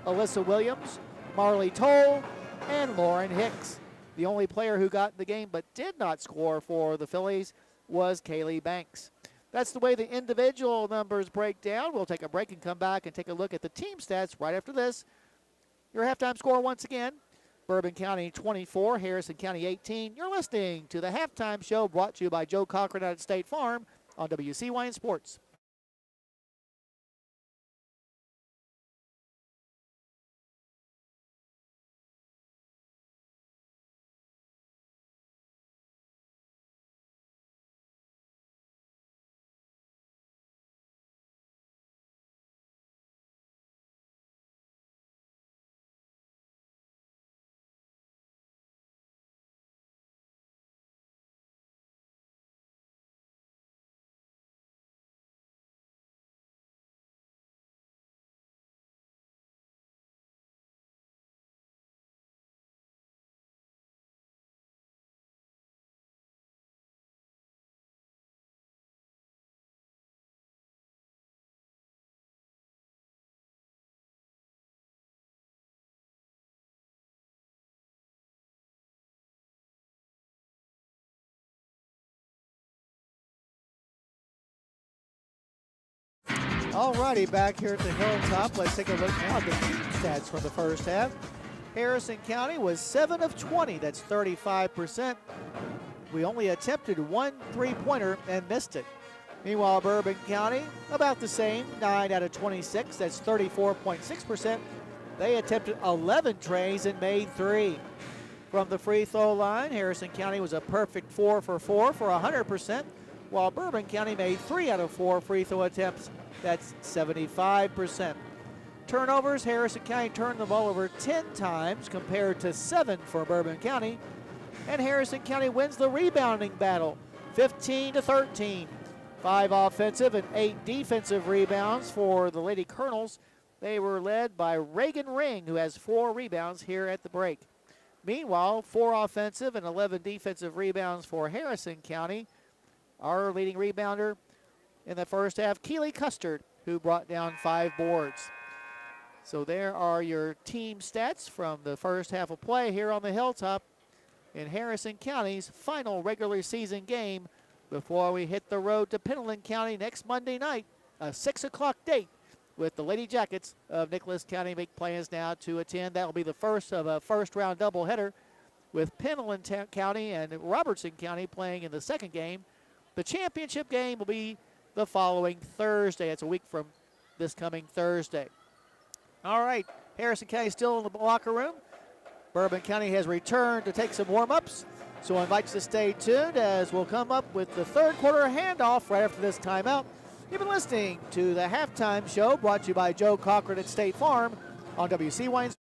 Alyssa Williams, Marley Toll, and Lauren Hicks. The only player who got in the game but did not score for the Fillies was Kaylee Banks. That's the way the individual numbers break down. We'll take a break and come back and take a look at the team stats right after this. Your halftime score once again, Bourbon County 24, Harrison County 18. You're listening to the Halftime Show brought to you by Joe Cochran out at State Farm on WCYN Sports. Alrighty, back here at the Hilltop. Let's take a look now at the team stats from the first half. Harrison County was 7 of 20. That's 35%. We only attempted 1 3-pointer and missed it. Meanwhile, Bourbon County, about the same, 9 out of 26. That's 34.6%. They attempted 11 trays and made 3. From the free throw line, Harrison County was a perfect 4 for 4 for 100%, while Bourbon County made 3 out of 4 free throw attempts. That's 75%. Turnovers, Harrison County turned the ball over 10 times compared to 7 for Bourbon County. And Harrison County wins the rebounding battle, 15-13. 5 offensive and 8 defensive rebounds for the Lady Colonels. They were led by Reagan Ring, who has 4 rebounds here at the break. Meanwhile, 4 offensive and 11 defensive rebounds for Harrison County. Our leading rebounder in the first half, Keely Custard, who brought down 5 boards. So there are your team stats from the first half of play here on the Hilltop in Harrison County's final regular season game before we hit the road to Pendleton County next Monday night, a 6 o'clock date with the Lady Jackets of Nicholas County make plans now to attend. That will be the first of a first-round doubleheader with Pendleton County and Robertson County playing in the second game. The championship game will be the following Thursday. It's a week from this coming Thursday. All right, Harrison County still in the locker room. Bourbon County has returned to take some warm-ups, so I invite you to stay tuned as we'll come up with the third quarter handoff right after this timeout. You've been listening to the Halftime Show brought to you by Joe Cochran at State Farm on WCYN.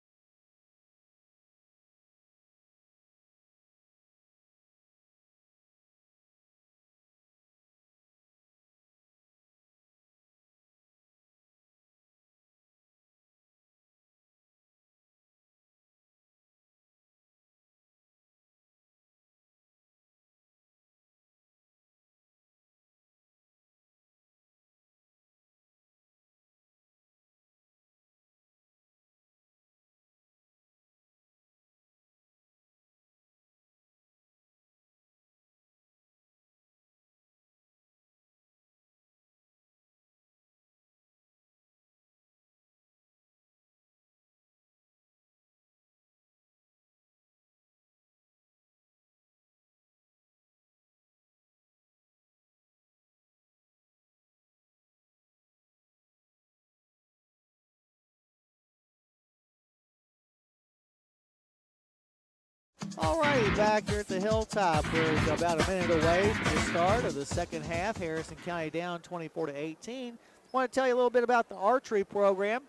All right, back here at the Hilltop. We're about a minute away from the start of the second half. Harrison County down 24-18. I want to tell you a little bit about the archery program.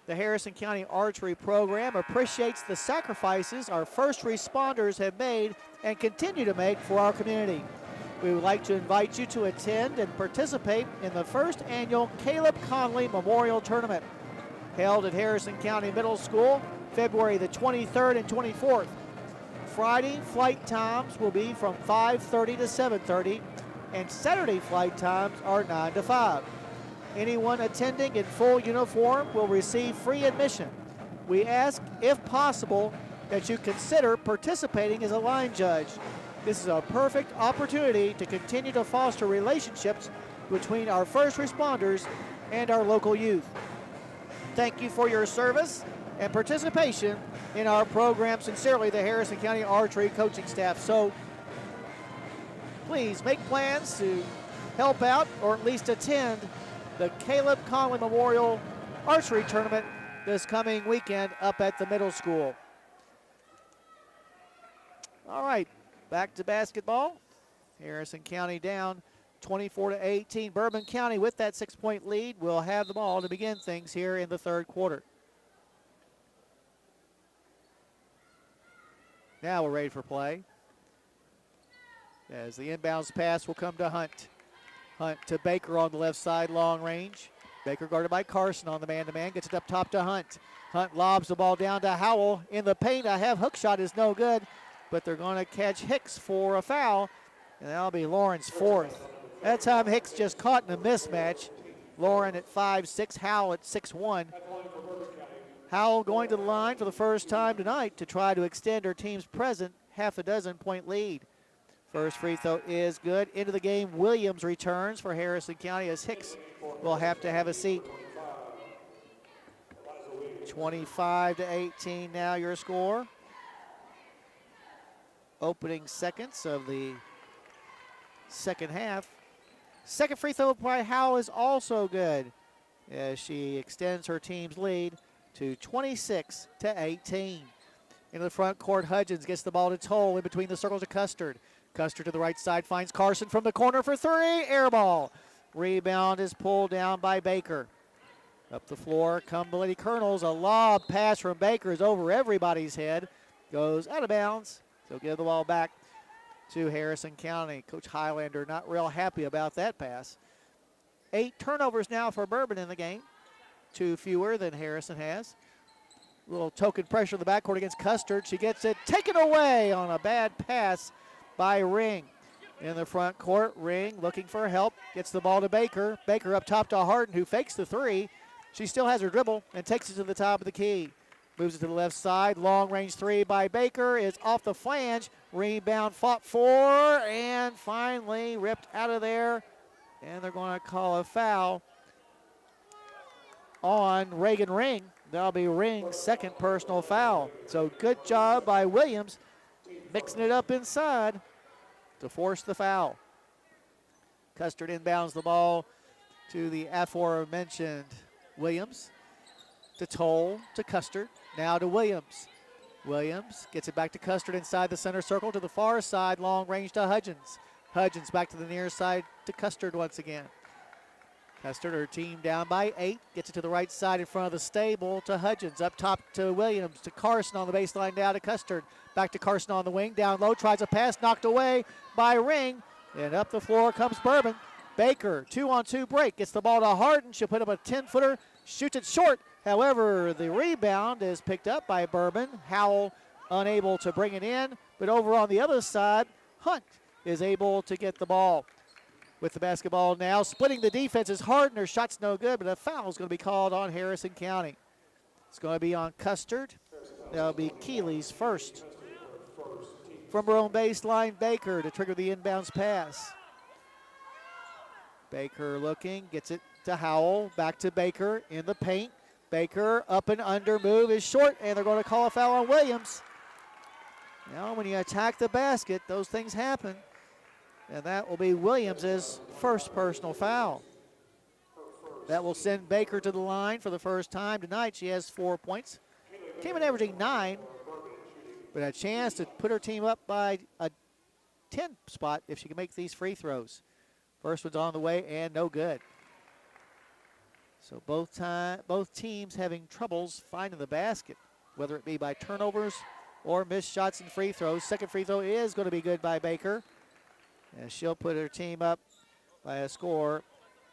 The Harrison County Archery Program appreciates the sacrifices our first responders have made and continue to make for our community. We would like to invite you to attend and participate in the first annual Caleb Conley Memorial Tournament, held at Harrison County Middle School, February the 23rd and 24th. Friday flight times will be from 5:30 to 7:30, and Saturday flight times are 9 to 5. Anyone attending in full uniform will receive free admission. We ask, if possible, that you consider participating as a line judge. This is a perfect opportunity to continue to foster relationships between our first responders and our local youth. Thank you for your service and participation in our program. Sincerely, the Harrison County Archery coaching staff. So please make plans to help out or at least attend the Caleb Conley Memorial Archery Tournament this coming weekend up at the middle school. All right, back to basketball. Harrison County down 24-18. Bourbon County with that 6-point lead will have the ball to begin things here in the third quarter. Now we're ready for play, as the inbounds pass will come to Hunt. Hunt to Baker on the left side, long range. Baker guarded by Carson on the man-to-man, gets it up top to Hunt. Hunt lobs the ball down to Howell in the paint. A half hook shot is no good, but they're going to catch Hicks for a foul, and that'll be Lauren's fourth. That time Hicks just caught in a mismatch. Lauren at 5'6", Howell at 6'1". Howell going to the line for the first time tonight to try to extend her team's present half-a-dozen-point lead. First free throw is good. Into the game, Williams returns for Harrison County as Hicks will have to have a seat. 25-18 now your score. Opening seconds of the second half. Second free throw by Howell is also good as she extends her team's lead to 26-18. Into the front court, Hudgens gets the ball to Toll in between the circles of Custard. Custard to the right side finds Carson from the corner for three. Air ball. Rebound is pulled down by Baker. Up the floor come the Lady Colonels. A lob pass from Baker is over everybody's head. Goes out of bounds. So give the ball back to Harrison County. Coach Highlander not real happy about that pass. 8 turnovers now for Bourbon in the game. 2 fewer than Harrison has. A little token pressure in the backcourt against Custard. She gets it taken away on a bad pass by Ring. In the front court, Ring looking for help. Gets the ball to Baker. Baker up top to Harden, who fakes the three. She still has her dribble and takes it to the top of the key. Moves it to the left side. Long range three by Baker is off the flange. Rebound fought for and finally ripped out of there. And they're going to call a foul on Reagan Ring. That'll be Ring's second personal foul. So good job by Williams mixing it up inside to force the foul. Custard inbounds the ball to the aforementioned Williams. To Toll, to Custard, now to Williams. Williams gets it back to Custard inside the center circle to the far side, long range to Hudgens. Hudgens back to the near side to Custard once again. Custard, her team down by 8, gets it to the right side in front of the stable to Hudgens. Up top to Williams, to Carson on the baseline, down to Custard. Back to Carson on the wing, down low, tries a pass, knocked away by Ring. And up the floor comes Bourbon. Baker, 2-on-2 break, gets the ball to Harden. She'll put up a 10-footer, shoots it short. However, the rebound is picked up by Bourbon. Howell unable to bring it in, but over on the other side, Hunt is able to get the ball. With the basketball now, splitting the defense is Harden. Her shot's no good, but a foul is going to be called on Harrison County. It's going to be on Custard. That'll be Keeley's first. From her own baseline, Baker to trigger the inbounds pass. Baker looking, gets it to Howell, back to Baker in the paint. Baker up and under move is short, and they're going to call a foul on Williams. Now, when you attack the basket, those things happen. And that will be Williams' first personal foul. That will send Baker to the line for the first time tonight. She has 4 points. Came in averaging 9 but a chance to put her team up by a 10 spot if she can make these free throws. First one's on the way and no good. So both teams having troubles finding the basket, whether it be by turnovers or missed shots and free throws. Second free throw is going to be good by Baker, and she'll put her team up by a score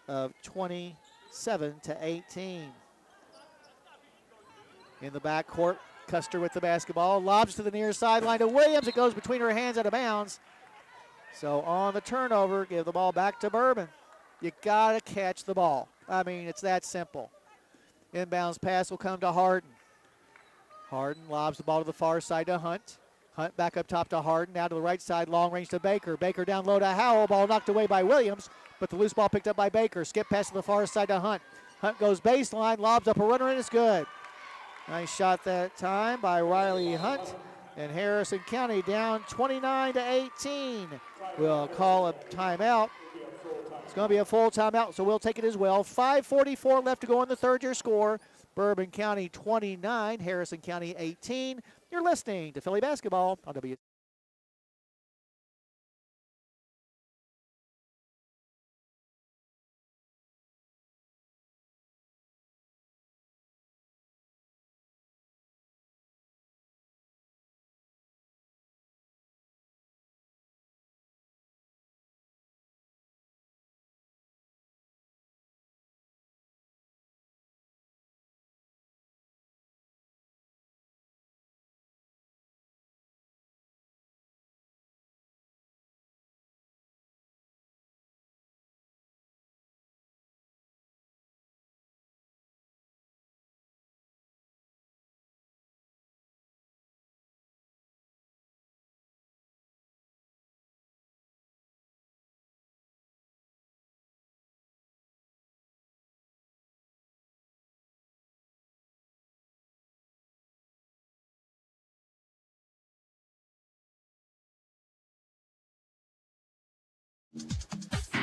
of 27-18. In the backcourt, Custer with the basketball, lobs to the near sideline to Williams. It goes between her hands out of bounds. So on the turnover, give the ball back to Bourbon. You got to catch the ball. I mean, it's that simple. Inbounds pass will come to Harden. Harden lobs the ball to the far side to Hunt. Hunt back up top to Harden. Now to the right side, long range to Baker. Baker down low to Howell. Ball knocked away by Williams, but the loose ball picked up by Baker. Skip pass to the far side to Hunt. Hunt goes baseline, lobs up a runner, and it's good. Nice shot that time by Riley Hunt. And Harrison County down 29-18. We'll call a timeout. It's going to be a full timeout, so we'll take it as well. 5:44 left to go in the third. Your score, Bourbon County 29, Harrison County 18. You're listening to Philly Basketball on W.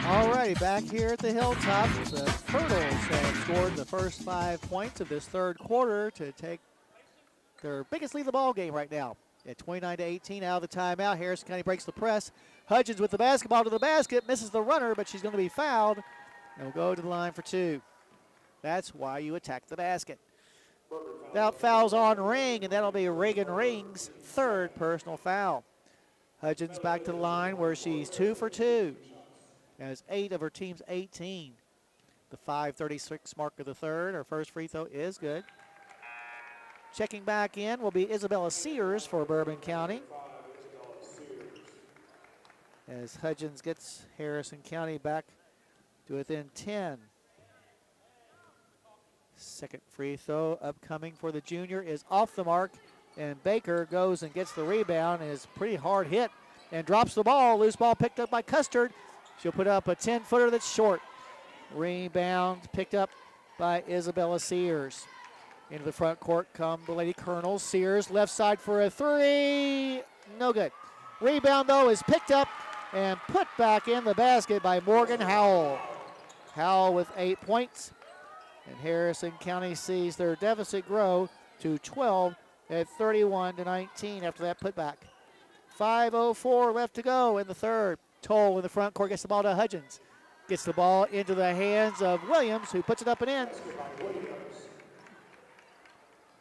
All righty, back here at the Hilltop. The Turtles have scored the first 5 points of this third quarter to take their biggest lead of the ball game right now. At 29-18 out of the timeout, Harrison County breaks the press. Hudgens with the basketball to the basket, misses the runner, but she's going to be fouled and will go to the line for two. That's why you attack the basket. That foul's on Ring, and that'll be Reagan Ring's third personal foul. Hudgens back to the line where she's 2 for 2. Has 8 of her team's 18. The 5:36 mark of the third. Her first free throw is good. Checking back in will be Isabella Sears for Bourbon County. As Hudgens gets Harrison County back to within 10. Second free throw upcoming for the junior is off the mark, and Baker goes and gets the rebound and is pretty hard hit and drops the ball. Loose ball picked up by Custard. She'll put up a 10-footer that's short. Rebound picked up by Isabella Sears. Into the front court come the Lady Colonels. Sears left side for a three. No good. Rebound, though, is picked up and put back in the basket by Morgan Howell. Howell with 8 points. And Harrison County sees their deficit grow to 12 at 31-19 after that putback. 5:04 left to go in the third. Toll in the front court gets the ball to Hudgens. Gets the ball into the hands of Williams, who puts it up and in.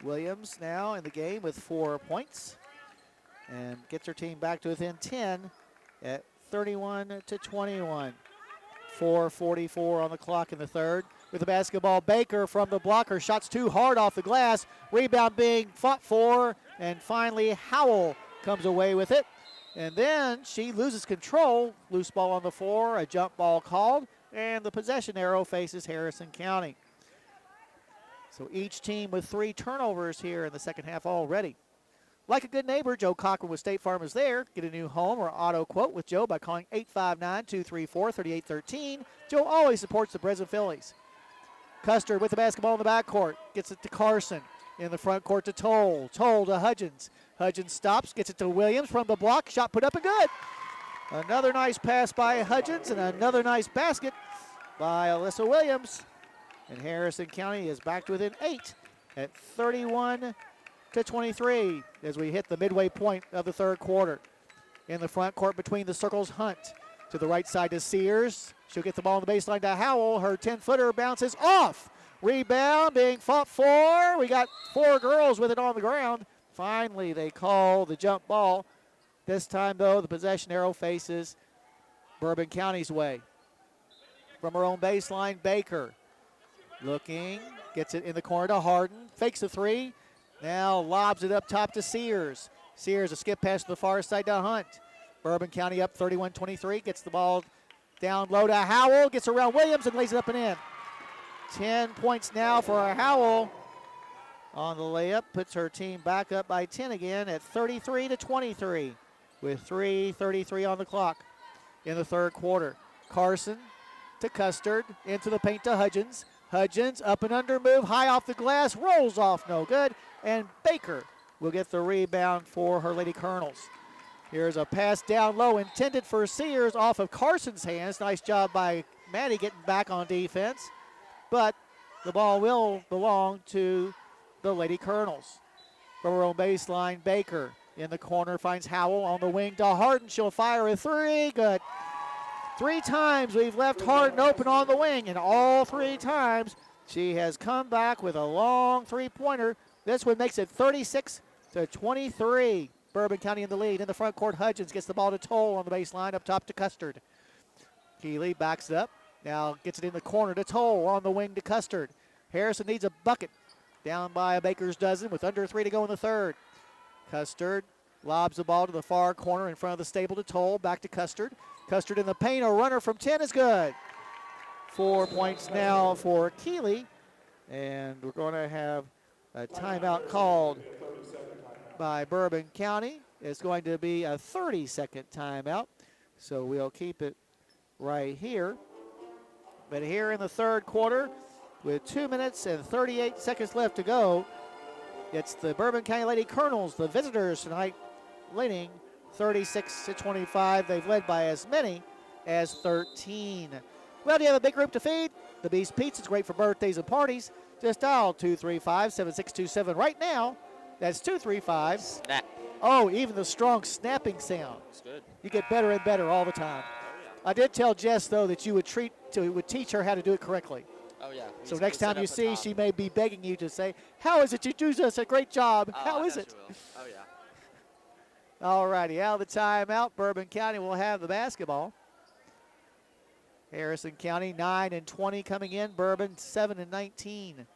Williams now in the game with 4 points and gets her team back to within 10 at 31-21. 4:44 on the clock in the third. With the basketball, Baker from the blocker. Shots too hard off the glass. Rebound being fought for, and finally Howell comes away with it. And then she loses control. Loose ball on the floor, a jump ball called, and the possession arrow faces Harrison County. So each team with 3 turnovers here in the second half already. Like a good neighbor, Joe Cochran with State Farm is there. Get a new home or auto quote with Joe by calling 859-234-3813. Joe always supports the Breslin Fillies. Custer with the basketball in the backcourt. Gets it to Carson. In the front court to Toll. Toll to Hudgens. Hudgens stops, gets it to Williams from the block. Shot put up and good. Another nice pass by Hudgens and another nice basket by Alyssa Williams. And Harrison County is back to within 8 at 31-19. 23 as we hit the midway point of the third quarter. In the front court between the circles, Hunt. To the right side to Sears. She'll get the ball on the baseline to Howell. Her 10-footer bounces off. Rebound being fought for. We got 4 girls with it on the ground. Finally, they call the jump ball. This time, though, the possession arrow faces Bourbon County's way. From her own baseline, Baker. Looking, gets it in the corner to Harden. Fakes a 3. Now lobs it up top to Sears. Sears a skip pass to the far side to Hunt. Bourbon County up 31-23. Gets the ball down low to Howell. Gets around Williams and lays it up and in. 10 points now for Howell on the layup. Puts her team back up by 10 again at 33-23 with 3:33 on the clock in the third quarter. Carson to Custard. Into the paint to Hudgens. Hudgens up and under move. High off the glass. Rolls off no good. And Baker will get the rebound for her Lady Colonels. Here's a pass down low intended for Sears off of Carson's hands. Nice job by Maddie getting back on defense. But the ball will belong to the Lady Colonels. From her own baseline, Baker in the corner finds Howell on the wing to Harden. She'll fire a 3. Good. 3 times we've left Harden open on the wing, and all 3 times she has come back with a long 3-pointer. This one makes it 36-23. Bourbon County in the lead. In the front court, Hudgens gets the ball to Toll on the baseline, up top to Custard. Keeley backs it up. Now gets it in the corner to Toll on the wing to Custard. Harrison needs a bucket. Down by a baker's dozen with under 3 to go in the third. Custard lobs the ball to the far corner in front of the stable to Toll. Back to Custard. Custard in the paint. A runner from 10 is good. 4 points now for Keeley. And we're going to have a timeout called by Bourbon County. It's going to be a 30-second timeout, so we'll keep it right here. But here in the third quarter, with 2 minutes and 38 seconds left to go, it's the Bourbon County Lady Colonels, the visitors tonight, leading 36-25. They've led by as many as 13. Well, do you have a big group to feed? The Beast Pizza is great for birthdays and parties. Just dial 235-7627 right now. That's 235. Snap. Oh, even the strong snapping sound. It's good. You get better and better all the time. Oh, yeah. I did tell Jess, though, that you would teach her how to do it correctly. Oh, yeah. So next time you see, she may be begging you to say, how is it you do such a great job? How is it? Oh, yeah. All righty, out of the timeout, Bourbon County will have the basketball. Harrison County 9-20 coming in. Bourbon 7-19.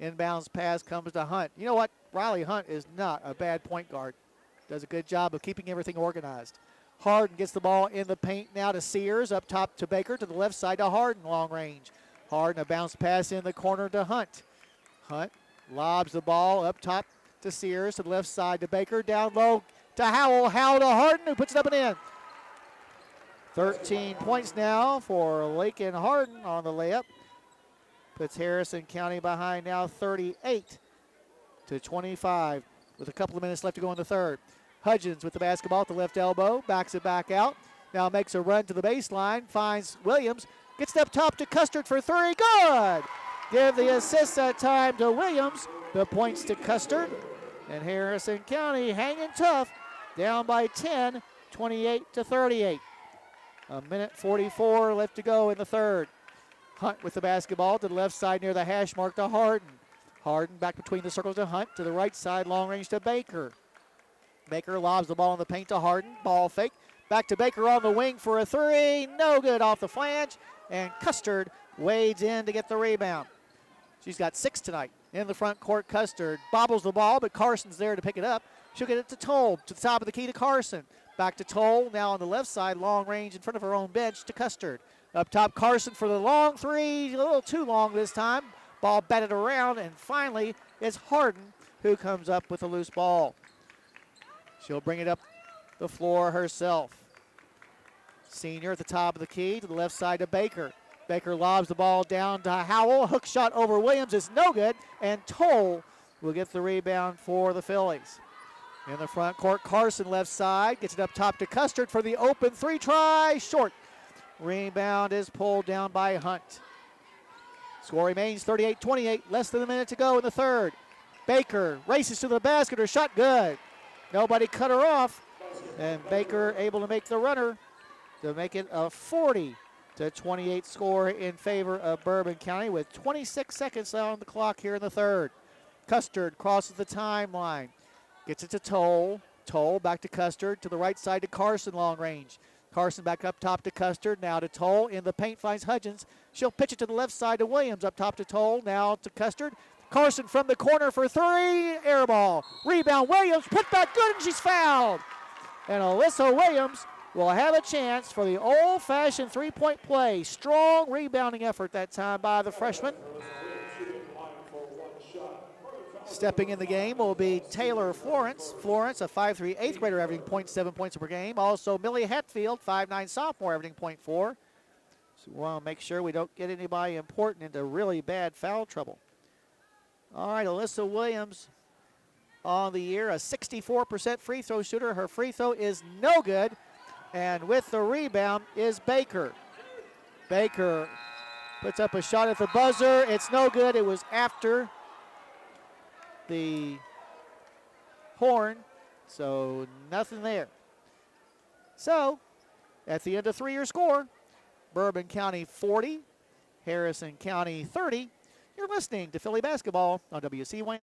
Inbounds pass comes to Hunt. You know what? Riley Hunt is not a bad point guard. Does a good job of keeping everything organized. Harden gets the ball in the paint now to Sears. Up top to Baker. To the left side to Harden, long range. Harden, a bounce pass in the corner to Hunt. Hunt lobs the ball up top to Sears. To the left side to Baker. Down low to Howell. Howell to Harden, who puts it up and in. 13 points now for Lakin Harden on the layup. Puts Harrison County behind now 38-25 with a couple of minutes left to go in the third. Hudgens with the basketball at the left elbow, backs it back out. Now makes a run to the baseline, finds Williams, gets it up top to Custard for 3, good! Give the assist that time to Williams, the points to Custard. And Harrison County hanging tough, down by 10, 28-38. A minute 44 left to go in the third. Hunt with the basketball to the left side near the hash mark to Harden. Harden back between the circles to Hunt. To the right side, long range to Baker. Baker lobs the ball in the paint to Harden. Ball fake. Back to Baker on the wing for a 3. No good off the flange. And Custard wades in to get the rebound. She's got 6 tonight. In the front court, Custard bobbles the ball, but Carson's there to pick it up. She'll get it to Toll, to the top of the key to Carson. Back to Toll, now on the left side, long range in front of her own bench to Custard. Up top, Carson for the long 3, a little too long this time. Ball batted around, and finally it's Harden who comes up with a loose ball. She'll bring it up the floor herself. Senior at the top of the key to the left side to Baker. Baker lobs the ball down to Howell. Hook shot over Williams is no good, and Toll will get the rebound for the Fillies. In the front court, Carson left side, gets it up top to Custard for the open 3 try, short. Rebound is pulled down by Hunt. Score remains 38-28, less than a minute to go in the third. Baker races to the basket. Her shot good. Nobody cut her off. And Baker able to make the runner to make it a 40-28 score in favor of Bourbon County with 26 seconds on the clock here in the third. Custard crosses the timeline. Gets it to Toll. Toll back to Custard. To the right side to Carson, long range. Carson back up top to Custard. Now to Toll. In the paint finds Hudgens. She'll pitch it to the left side to Williams. Up top to Toll. Now to Custard. Carson from the corner for three. Air ball. Rebound. Williams. Put back good, and she's fouled. And Alyssa Williams will have a chance for the old-fashioned three-point play. Strong rebounding effort that time by the freshman. Stepping in the game will be Taylor Florence. Florence, a 5'3", 8th grader, averaging 0.7 points per game. Also, Millie Hetfield, 5'9", sophomore, averaging 0.4. So we want to make sure we don't get anybody important into really bad foul trouble. All right, Alyssa Williams on the year, a 64% free throw shooter. Her free throw is no good. And with the rebound is Baker. Baker puts up a shot at the buzzer. It's no good. It was after the horn, so nothing there. So, at the end of three-year score, Bourbon County 40, Harrison County 30. You're listening to Philly Basketball on WC1.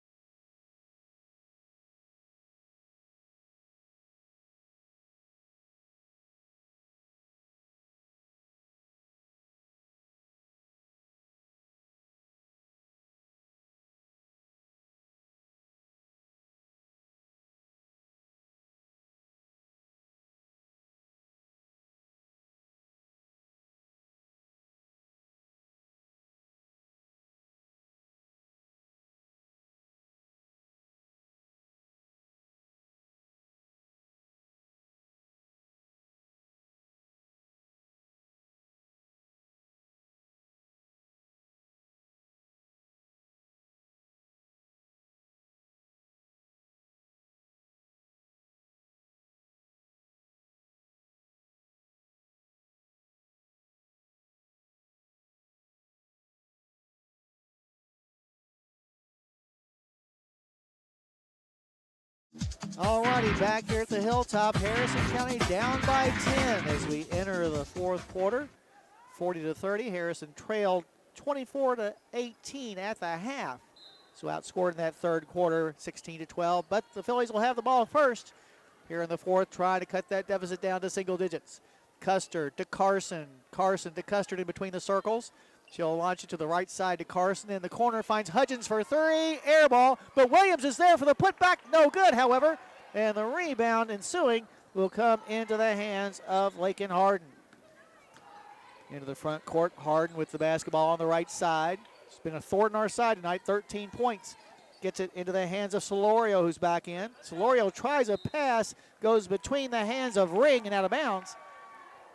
All righty, back here at the Hilltop, Harrison County down by 10 as we enter the fourth quarter. 40-30, Harrison trailed 24-18 at the half. So outscored in that third quarter, 16-12. But the Phillies will have the ball first here in the fourth, trying to cut that deficit down to single digits. Custard to Carson. Carson to Custard in between the circles. She'll launch it to the right side to Carson. In the corner finds Hudgens for three. Air ball. But Williams is there for the putback. No good, however. And the rebound ensuing will come into the hands of Lakin Harden. Into the front court. Harden with the basketball on the right side. It's been a thorn on our side tonight. 13 points. Gets it into the hands of Solorio, who's back in. Solorio tries a pass. Goes between the hands of Ring and out of bounds.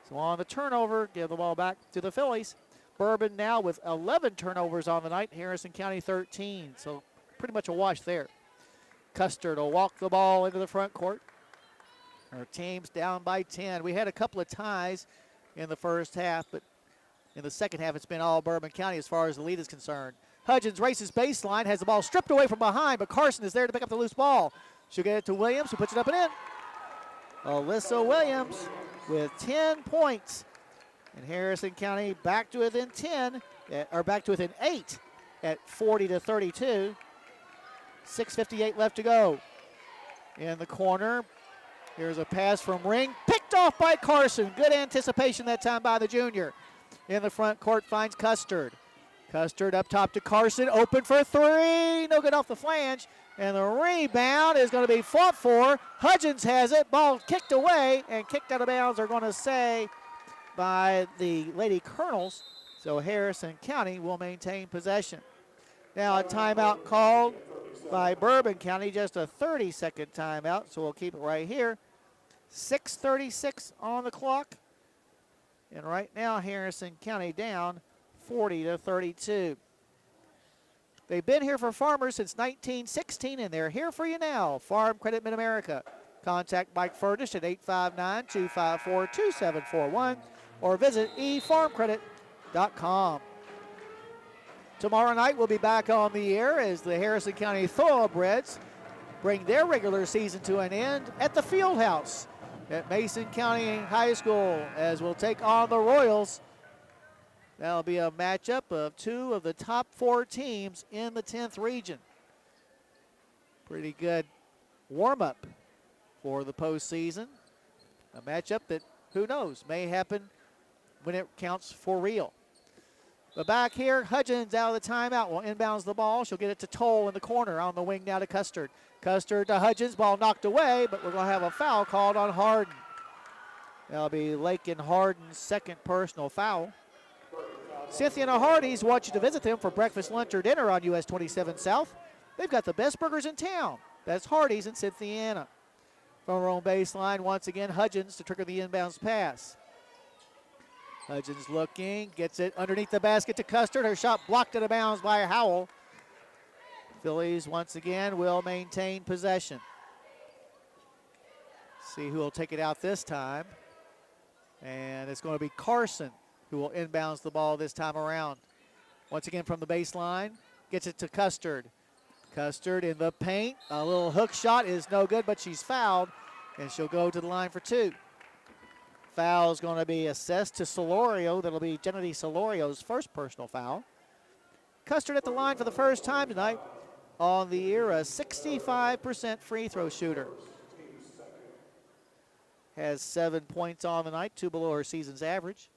So on the turnover, give the ball back to the Phillies. Bourbon now with 11 turnovers on the night. Harrison County 13. So pretty much a wash there. Custard will walk the ball into the front court. Our team's down by 10. We had a couple of ties in the first half, but in the second half it's been all Bourbon County as far as the lead is concerned. Hudgens races baseline, has the ball stripped away from behind, but Carson is there to pick up the loose ball. She'll get it to Williams, who puts it up and in. Alyssa Williams with 10 points. And Harrison County back to within 10, or back to within 8 at 40-32. 6:58 left to go. In the corner, here's a pass from Ring, picked off by Carson. Good anticipation that time by the junior. In the front court finds Custard. Custard up top to Carson, open for three. No good off the flange. And the rebound is going to be fought for. Hudgens has it. Ball kicked away and kicked out of bounds, they're going to say, by the Lady Colonels. So Harrison County will maintain possession. Now a timeout called by Bourbon County, just a 30-second timeout, so we'll keep it right here. 6:36 on the clock. And right now Harrison County down 40-32. They've been here for Farmers since 1916, and they're here for you now. Farm Credit Mid-America. Contact Mike Furnish at 859-254-2741 or visit efarmcredit.com. Tomorrow night we'll be back on the air as the Harrison County Thoroughbreds bring their regular season to an end at the Field House at Mason County High School as we'll take on the Royals. That'll be a matchup of two of the top 4 teams in the 10th region. Pretty good warm-up for the postseason. A matchup that, who knows, may happen when it counts for real. But back here, Hudgens out of the timeout will inbounds the ball. She'll get it to Toll in the corner on the wing now to Custard. Custard to Hudgens, ball knocked away, but we're going to have a foul called on Harden. That'll be Lakin Harden's second personal foul. Cynthia and Hardee's want you to visit them for breakfast, lunch, or dinner on US 27 South. They've got the best burgers in town. That's Hardee's in Cynthiana. From our own baseline, once again, Hudgens to trigger the inbounds pass. Hudgens looking, gets it underneath the basket to Custard. Her shot blocked out of bounds by Howell. Fillies once again will maintain possession. See who will take it out this time. And it's going to be Carson who will inbounds the ball this time around. Once again from the baseline, gets it to Custard. Custard in the paint. A little hook shot is no good, but she's fouled, and she'll go to the line for 2. Foul is going to be assessed to Solorio. That'll be Kennedy Solorio's first personal foul. Custard at the line for the first time tonight. On the year, a 65% free throw shooter. Has 7 points on the night, 2 below her season's average.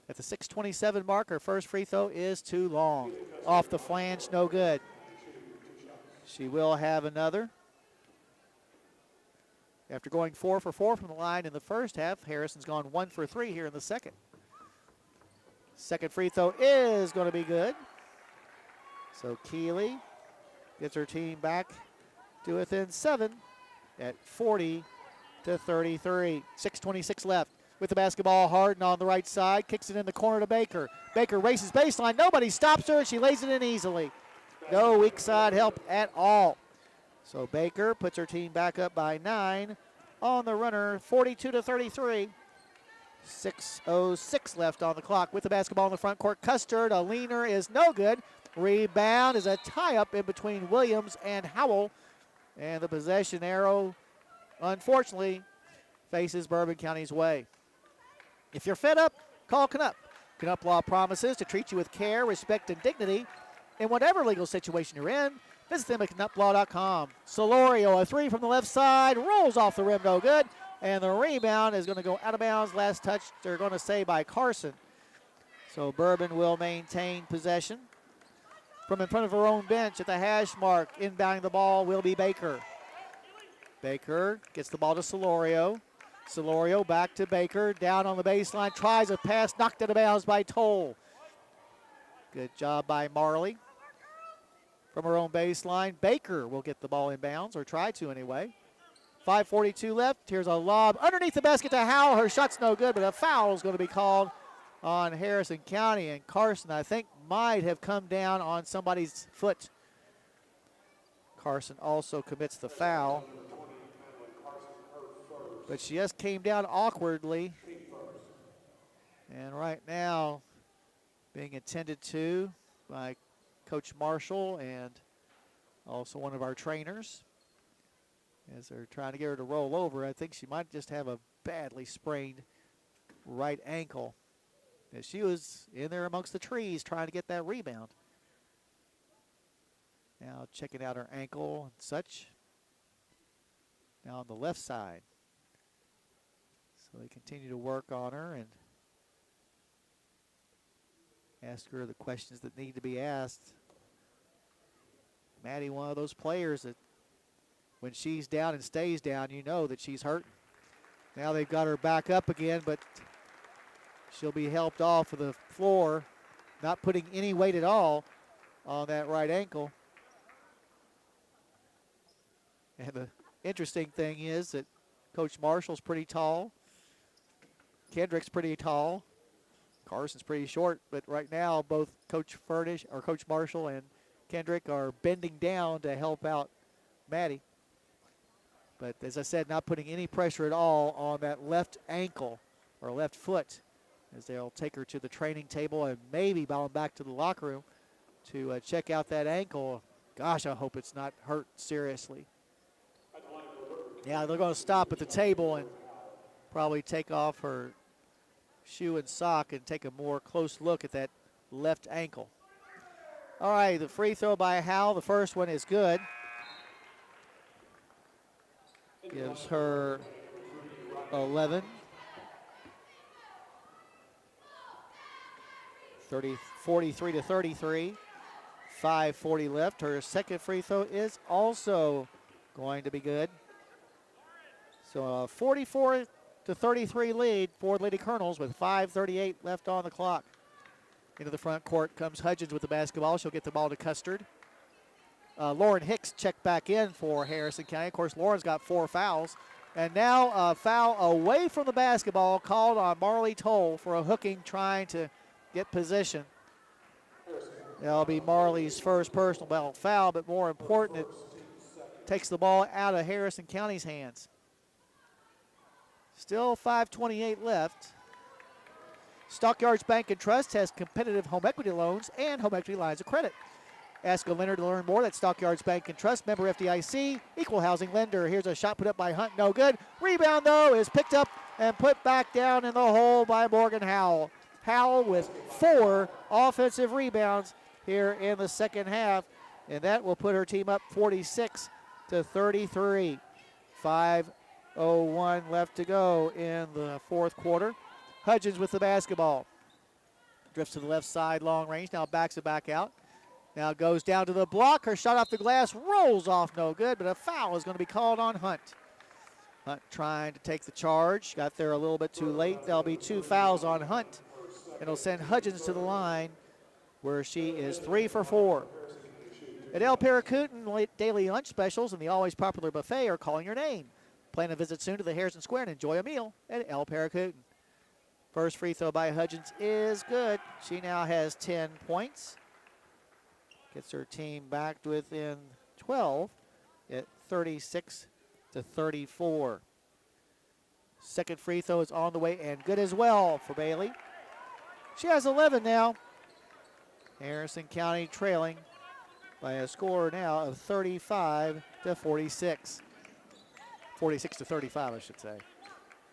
At the 6:27 mark, her first free throw is too long. Off the flange, no good. She will have another. After going 4 for 4 from the line in the first half, Harrison's gone 1 for 3 here in the second. Second free throw is going to be good. So Keeley gets her team back to within 7 at 40-33. 6:26 left. With the basketball, Harden on the right side, kicks it in the corner to Baker. Baker races baseline. Nobody stops her, and she lays it in easily. No weak side help at all. So Baker puts her team back up by 9 on the runner, 42-33. 6:06 left on the clock. With the basketball in the front court, Custard, a leaner is no good. Rebound is a tie-up in between Williams and Howell. And the possession arrow, unfortunately, faces Bourbon County's way. If you're fed up, call Knupp. Knupp Law promises to treat you with care, respect, and dignity in whatever legal situation you're in. Visit them at knupplaw.com. Solorio, a 3 from the left side, rolls off the rim, no good. And the rebound is going to go out of bounds. Last touch, they're going to say by Carson. So Bourbon will maintain possession. From in front of her own bench at the hash mark, inbounding the ball will be Baker. Baker gets the ball to Solorio. Solorio back to Baker, down on the baseline, tries a pass, knocked out of bounds by Toll. Good job by Marley. From her own baseline, Baker will get the ball in bounds, or try to anyway. 5:42 left. Here's a lob underneath the basket to Howell. Her shot's no good, but a foul is going to be called on Harrison County. And Carson, I think, might have come down on somebody's foot. Carson also commits the foul. But she just came down awkwardly. And right now, being attended to by Coach Marshall and also one of our trainers. As they're trying to get her to roll over, I think she might just have a badly sprained right ankle. As she was in there amongst the trees trying to get that rebound. Now checking out her ankle and such. Now on the left side. So they continue to work on her and ask her the questions that need to be asked. Maddie, one of those players that when she's down and stays down, you know that she's hurting. Now they've got her back up again, but she'll be helped off of the floor, not putting any weight at all on that right ankle. And the interesting thing is that Coach Marshall's pretty tall. Kendrick's pretty tall. Carson's pretty short, but right now both Coach Marshall and Kendrick are bending down to help out Maddie. But as I said, not putting any pressure at all on that left ankle or left foot, as they'll take her to the training table and maybe bound back to the locker room to check out that ankle. Gosh, I hope it's not hurt seriously. Yeah, they're going to stop at the table and probably take off her shoe and sock and take a more close look at that left ankle. All right, the free throw by Howell. The first one is good. Gives her 11. 43 to 33. 5:40 left. Her second free throw is also going to be good. So a 44 to 33 lead for Lady Colonels with 5:38 left on the clock. Into the front court comes Hudgens with the basketball. She'll get the ball to Custard. Lauren Hicks checked back in for Harrison County. Of course, Lauren's got 4 fouls. And now a foul away from the basketball called on Marley Toll for a hooking, trying to get position. That'll be Marley's first personal foul, but more important, it takes the ball out of Harrison County's hands. Still 5:28 left. Stockyards Bank and Trust has competitive home equity loans and home equity lines of credit. Ask a lender to learn more. That's Stockyards Bank and Trust, member FDIC, equal housing lender. Here's a shot put up by Hunt, no good. Rebound, though, is picked up and put back down in the hole by Morgan Howell. Howell with 4 offensive rebounds here in the second half, and that will put her team up 46 to 33. 5:01 left to go in the fourth quarter. Hudgens with the basketball. Drifts to the left side, long range, now backs it back out. Now goes down to the block. Her shot off the glass rolls off, no good, but a foul is going to be called on Hunt. Hunt trying to take the charge. Got there a little bit too late. There'll be 2 fouls on Hunt. It'll send Hudgens to the line where she is 3 for 4. At El Paracutan, daily lunch specials and the always popular buffet are calling your name. Plan a visit soon to the Harrison Square and enjoy a meal at El Paracutan. First free throw by Hudgens is good. She now has 10 points. Gets her team back to within 12 at 36 to 34. Second free throw is on the way and good as well for Bailey. She has 11 now. Harrison County trailing by a score now of 35 to 46. 46 to 35, I should say.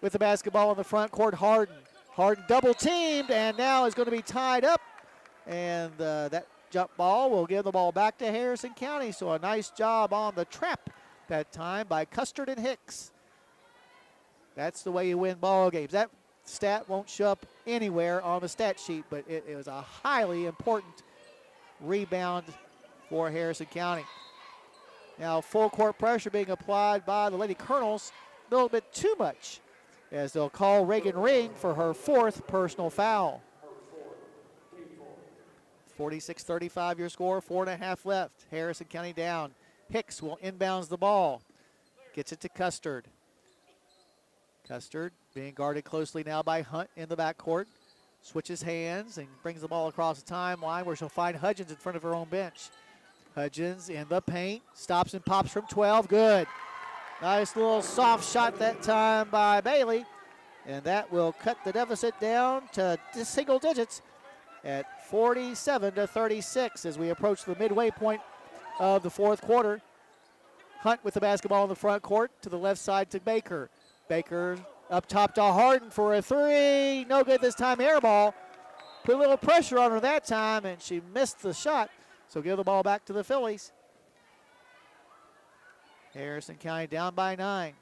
With the basketball in the front court, Harden. Harden double teamed and now is going to be tied up. And that jump ball will give the ball back to Harrison County. So a nice job on the trap that time by Custard and Hicks. That's the way you win ball games. That stat won't show up anywhere on the stat sheet, but it was a highly important rebound for Harrison County. Now full court pressure being applied by the Lady Colonels, a little bit too much, as they'll call Reagan Ring for her 4th personal foul. 46-35 your score, 4.5 left. Harrison County down. Hicks will inbounds the ball. Gets it to Custard. Custard being guarded closely now by Hunt in the backcourt. Switches hands and brings the ball across the timeline where she'll find Hudgens in front of her own bench. Hudgens in the paint. Stops and pops from 12. Good. Nice little soft shot that time by Bailey. And that will cut the deficit down to single digits at 47 to 36 as we approach the midway point of the fourth quarter. Hunt with the basketball in the front court to the left side to Baker. Baker up top to Harden for a 3. No good this time, air ball. Put a little pressure on her that time, and she missed the shot. So give the ball back to the Fillies. Harrison County down by 9.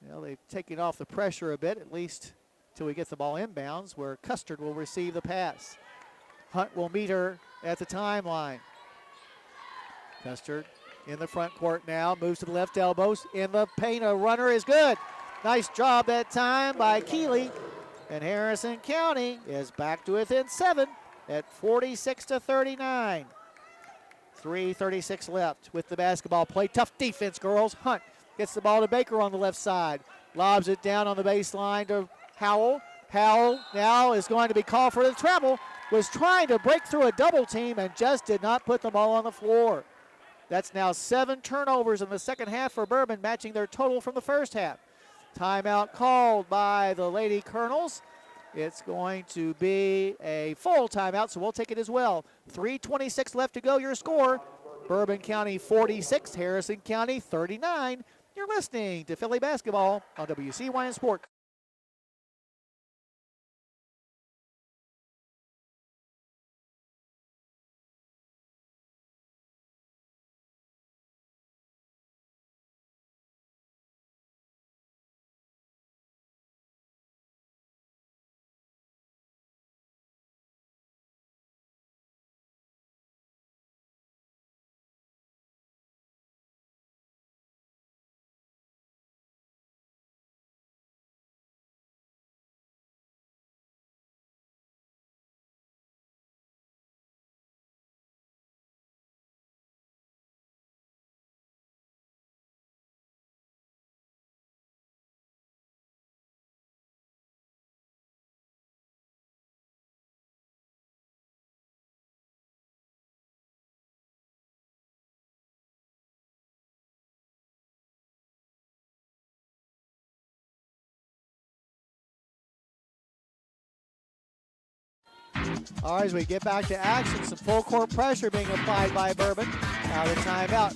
Well, they've taken off the pressure a bit, at least till we get the ball inbounds, where Custard will receive the pass. Hunt will meet her at the timeline. Custard in the front court now, moves to the left elbow. In the paint, a runner is good. Nice job that time by Keeley. And Harrison County is back to within 7 at 46 to 39. 3:36 left with the basketball play. Tough defense, girls. Hunt gets the ball to Baker on the left side. Lobs it down on the baseline to Howell. Howell now is going to be called for the travel. Was trying to break through a double team and just did not put the ball on the floor. That's now 7 turnovers in the second half for Bourbon, matching their total from the first half. Timeout called by the Lady Colonels. It's going to be a full timeout, so we'll take it as well. 3:26 left to go. Your score, Bourbon County 46, Harrison County 39. You're listening to Philly basketball on WCYN Sport. All right, as we get back to action, some full court pressure being applied by Bourbon. Now the timeout.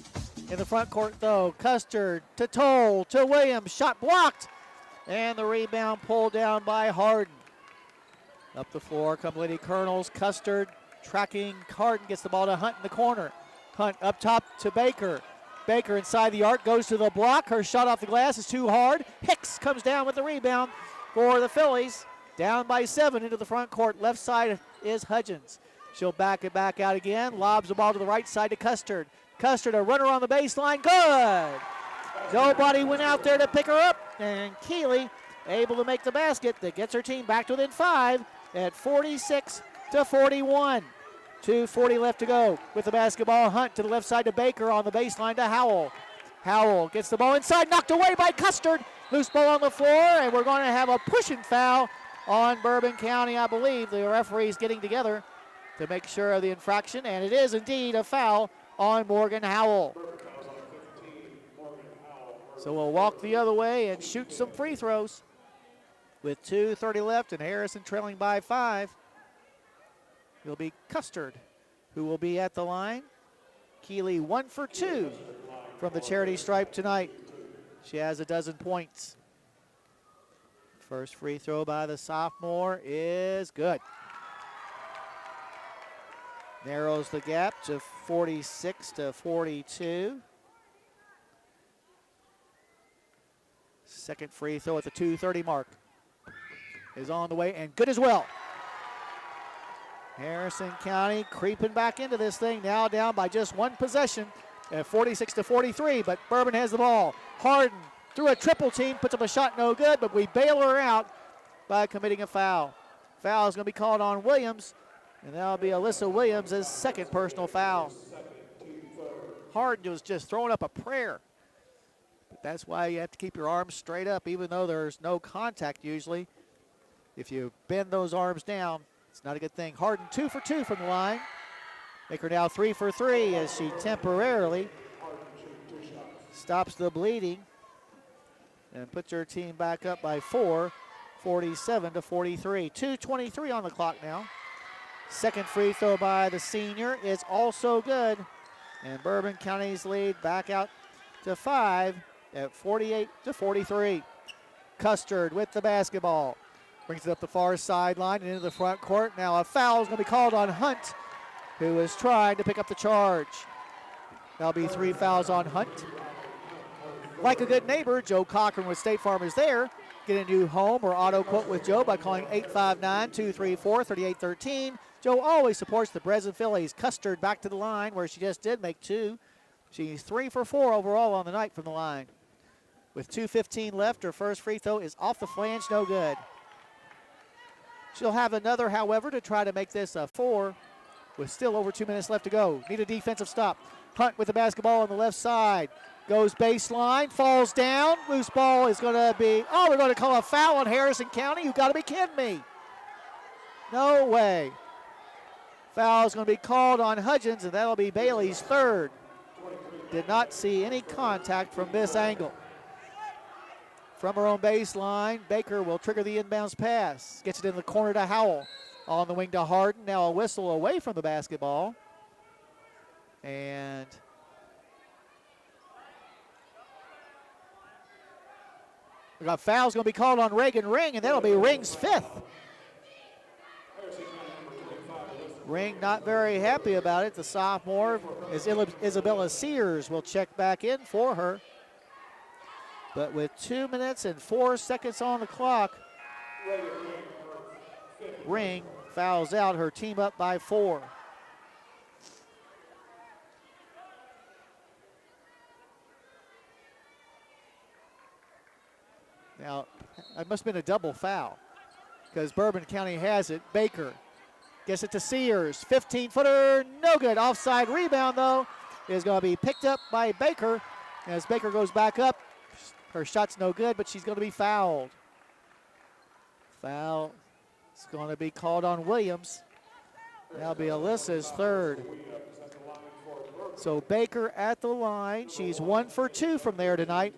In the front court, though, Custard to Toll to Williams. Shot blocked. And the rebound pulled down by Harden. Up the floor come Lady Colonels. Custard tracking Harden, gets the ball to Hunt in the corner. Hunt up top to Baker. Baker inside the arc, goes to the block. Her shot off the glass is too hard. Hicks comes down with the rebound for the Fillies. Down by 7 into the front court. Left side is Hudgens. She'll back it back out again. Lobs the ball to the right side to Custard. Custard, a runner on the baseline. Good! Nobody went out there to pick her up. And Keeley able to make the basket that gets her team back to within 5 at 46-41. 2:40 left to go with the basketball. Hunt to the left side to Baker, on the baseline to Howell. Howell gets the ball inside, knocked away by Custard. Loose ball on the floor, and we're going to have a pushing foul on Bourbon County, I believe. The referee's getting together to make sure of the infraction, and it is indeed a foul on Morgan Howell. So we'll walk the other way and shoot some free throws with 2:30 left and Harrison trailing by 5. It'll be Custard who will be at the line. Keeley 1 for 2 from the charity stripe tonight. She has a dozen points. First free throw by the sophomore is good. Narrows the gap to 46-42. Second free throw at the 2:30 mark is on the way and good as well. Harrison County creeping back into this thing, now down by just one possession at 46-43, but Bourbon has the ball. Harden through a triple team, puts up a shot, no good, but we bail her out by committing a foul. Foul is going to be called on Williams, and that'll be Alyssa Williams' second personal foul. Harden was just throwing up a prayer. But that's why you have to keep your arms straight up, even though there's no contact usually. If you bend those arms down, it's not a good thing. Harden 2 for 2 from the line. Make her now 3 for 3 as she temporarily stops the bleeding and puts her team back up by 4, 47-43. 2:23 on the clock now. Second free throw by the senior is also good. And Bourbon County's lead back out to 5 at 48-43. Custard with the basketball. Brings it up the far sideline and into the front court. Now a foul is going to be called on Hunt, who is trying to pick up the charge. That'll be 3 fouls on Hunt. Like a good neighbor, Joe Cochran with State Farm is there. Get a new home or auto quote with Joe by calling 859-234-3813. Joe always supports the Breslin Fillies. Custard back to the line where she just did make 2. She's 3 for 4 overall on the night from the line. With 2:15 left, her first free throw is off the flange, no good. She'll have another, however, to try to make this a 4 with still over 2 minutes left to go. Need a defensive stop. Hunt with the basketball on the left side. Goes baseline, falls down. Loose ball is going to be, we're going to call a foul on Harrison County. You got to be kidding me. No way. Foul is going to be called on Hudgens, and that'll be Bailey's third. Did not see any contact from this angle. from her own baseline. Baker will trigger the inbounds pass. Gets it in the corner to Howell. On the wing to Harden. Now a whistle away from the basketball. And we got fouls going to be called on Reagan Ring, and that'll be Ring's 5th. Ring not very happy about it. The sophomore, as Isabella Sears, will check back in for her. But with 2 minutes and 4 seconds on the clock, Ring fouls out, her team up by 4. Now, it must have been a double foul because Bourbon County has it. Baker gets it to Sears. 15-footer, no good. Offside rebound, though, is going to be picked up by Baker. As Baker goes back up, her shot's no good, but she's going to be fouled. Foul is going to be called on Williams. That'll be Alyssa's 3rd. So Baker at the line. She's 1 for 2 from there tonight.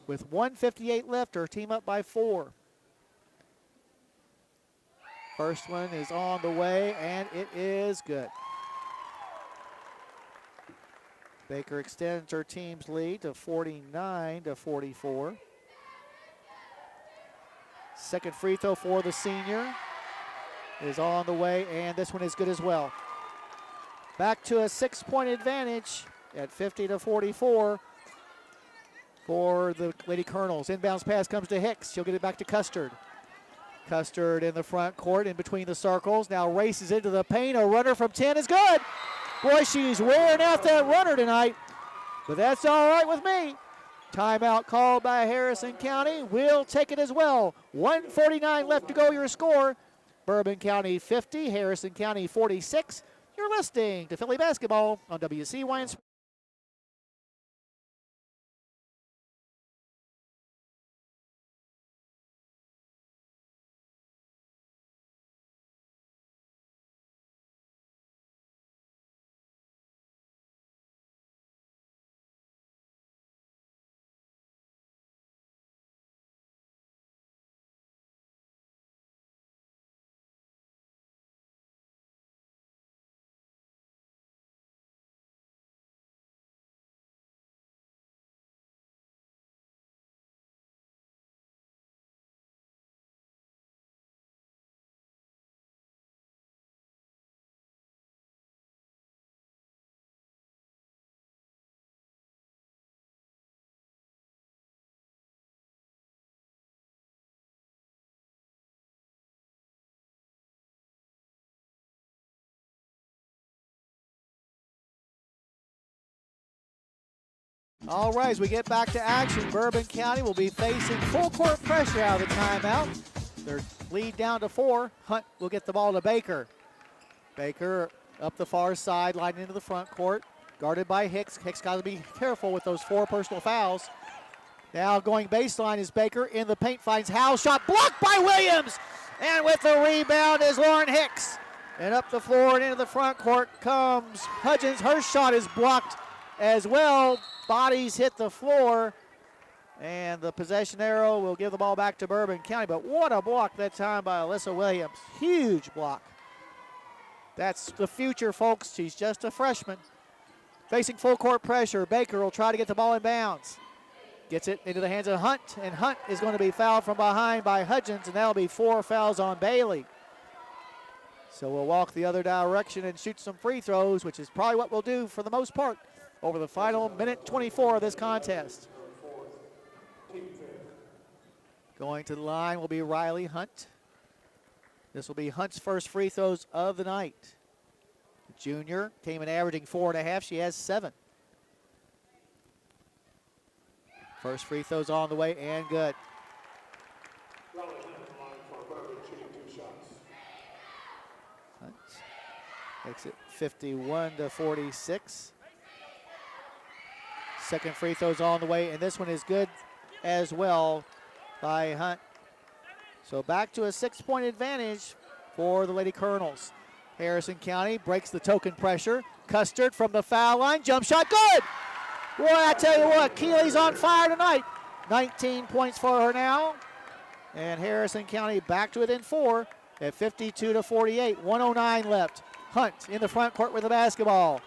With 1:58 left, her team up by 4. First one is on the way, and it is good. Baker extends her team's lead to 49-44. Second free throw for the senior is on the way, and this one is good as well. Back to a 6-point advantage at 50-44. For the Lady Colonels. Inbounds pass comes to Hicks. She'll get it back to Custard. Custard in the front court, in between the circles. Now races into the paint. A runner from 10 is good. Boy, she's wearing out that runner tonight. But that's all right with me. Timeout called by Harrison County. We'll take it as well. 1:49 left to go, your score. Bourbon County 50, Harrison County 46. You're listening to Philly Basketball on WCYN. All right, as we get back to action, Bourbon County will be facing full court pressure out of the timeout. Their lead down to 4. Hunt will get the ball to Baker. Baker up the far sideline into the front court, guarded by Hicks. Hicks got to be careful with those 4 personal fouls. Now going baseline is Baker in the paint, finds Howell, shot blocked by Williams. And with the rebound is Lauren Hicks. And up the floor and into the front court comes Hudgens. Her shot is blocked as well. Bodies hit the floor, and the possession arrow will give the ball back to Bourbon County. But what a block that time by Alyssa Williams. Huge block. That's the future, folks. She's just a freshman. Facing full court pressure, Baker will try to get the ball in bounds. Gets it into the hands of Hunt, and Hunt is going to be fouled from behind by Hudgens, and that'll be 4 fouls on Bailey. So we'll walk the other direction and shoot some free throws, which is probably what we'll do for the most part over the final minute 24 of this contest. Going to the line will be Riley Hunt. This will be Hunt's first free throws of the night. The junior came in averaging 4.5. She has 7. First free throws on the way and good. Hunt makes it 51-46. Second free throw's on the way, and this one is good as well by Hunt. So back to a 6-point advantage for the Lady Colonels. Harrison County breaks the token pressure. Custard from the foul line, jump shot, good! Boy, I tell you what, Keeley's on fire tonight. 19 points for her now. And Harrison County back to within 4 at 52-48. 1:09 left. Hunt in the front court with the basketball.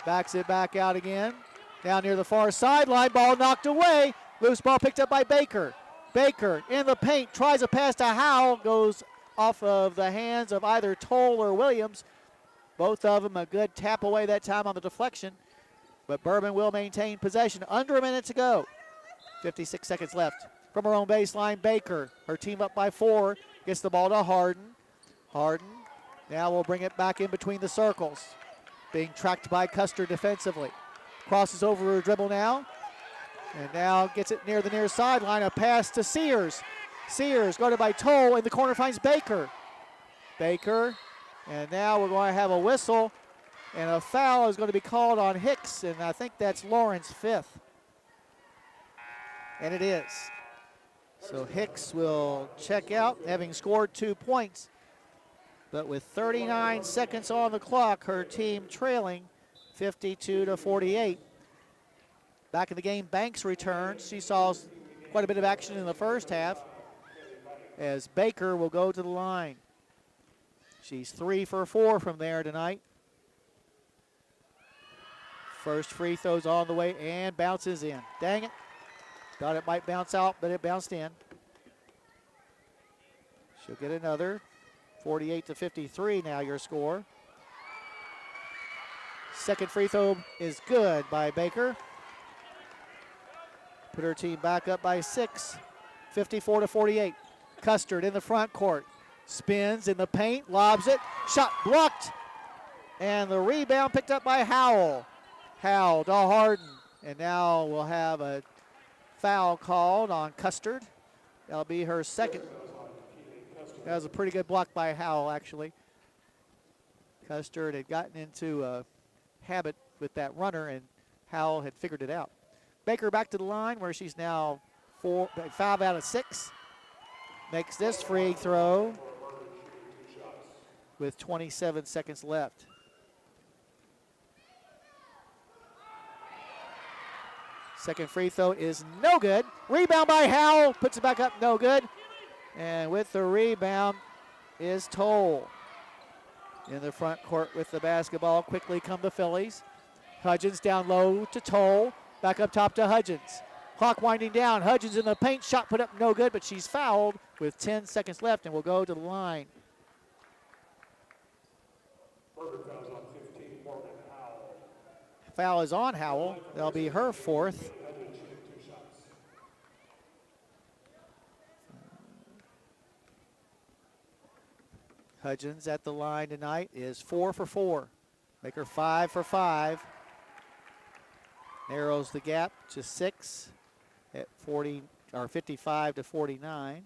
Backs it back out again. Down near the far sideline. Ball knocked away. Loose ball picked up by Baker. Baker in the paint. Tries a pass to Howell. Goes off of the hands of either Toll or Williams. Both of them a good tap away that time on the deflection. But Bourbon will maintain possession. Under a minute to go. 56 seconds left. From her own baseline, Baker. Her team up by 4. Gets the ball to Harden. Harden now will bring it back in between the circles. Being tracked by Custer defensively. Crosses over her dribble now. And now gets it near the near sideline. A pass to Sears. Sears guarded by Toll. In the corner finds Baker. Baker. And now we're going to have a whistle. And a foul is going to be called on Hicks. And I think that's Lauren's 5th. And it is. So Hicks will check out, having scored 2 points. But with 39 seconds on the clock, her team trailing 52-48. Back in the game, Banks returns. She saw quite a bit of action in the first half as Baker will go to the line. She's 3 for 4 from there tonight. First free throw's on the way and bounces in. Dang it. Thought it might bounce out, but it bounced in. She'll get another. 48-53 now your score. Second free throw is good by Baker. Put her team back up by 6. 54-48. Custard in the front court. Spins in the paint, lobs it. Shot blocked. And the rebound picked up by Howell. Howell to Harden. And now we'll have a foul called on Custard. That'll be her second. That was a pretty good block by Howell, actually. Custard had gotten into a habit with that runner, and Howell had figured it out. Baker back to the line where she's now 5 out of 6. Makes this free throw with 27 seconds left. Second free throw is no good. Rebound by Howell, puts it back up, no good. And with the rebound is Toll. In the front court with the basketball, quickly come the Fillies. Hudgens down low to Toll, back up top to Hudgens. Clock winding down, Hudgens in the paint, shot put up no good, but she's fouled with 10 seconds left and will go to the line. Foul is on Howell. That'll be her 4th. Hudgens at the line tonight is 4 for 4. Make her 5 for 5. Narrows the gap to 6 at 55-49.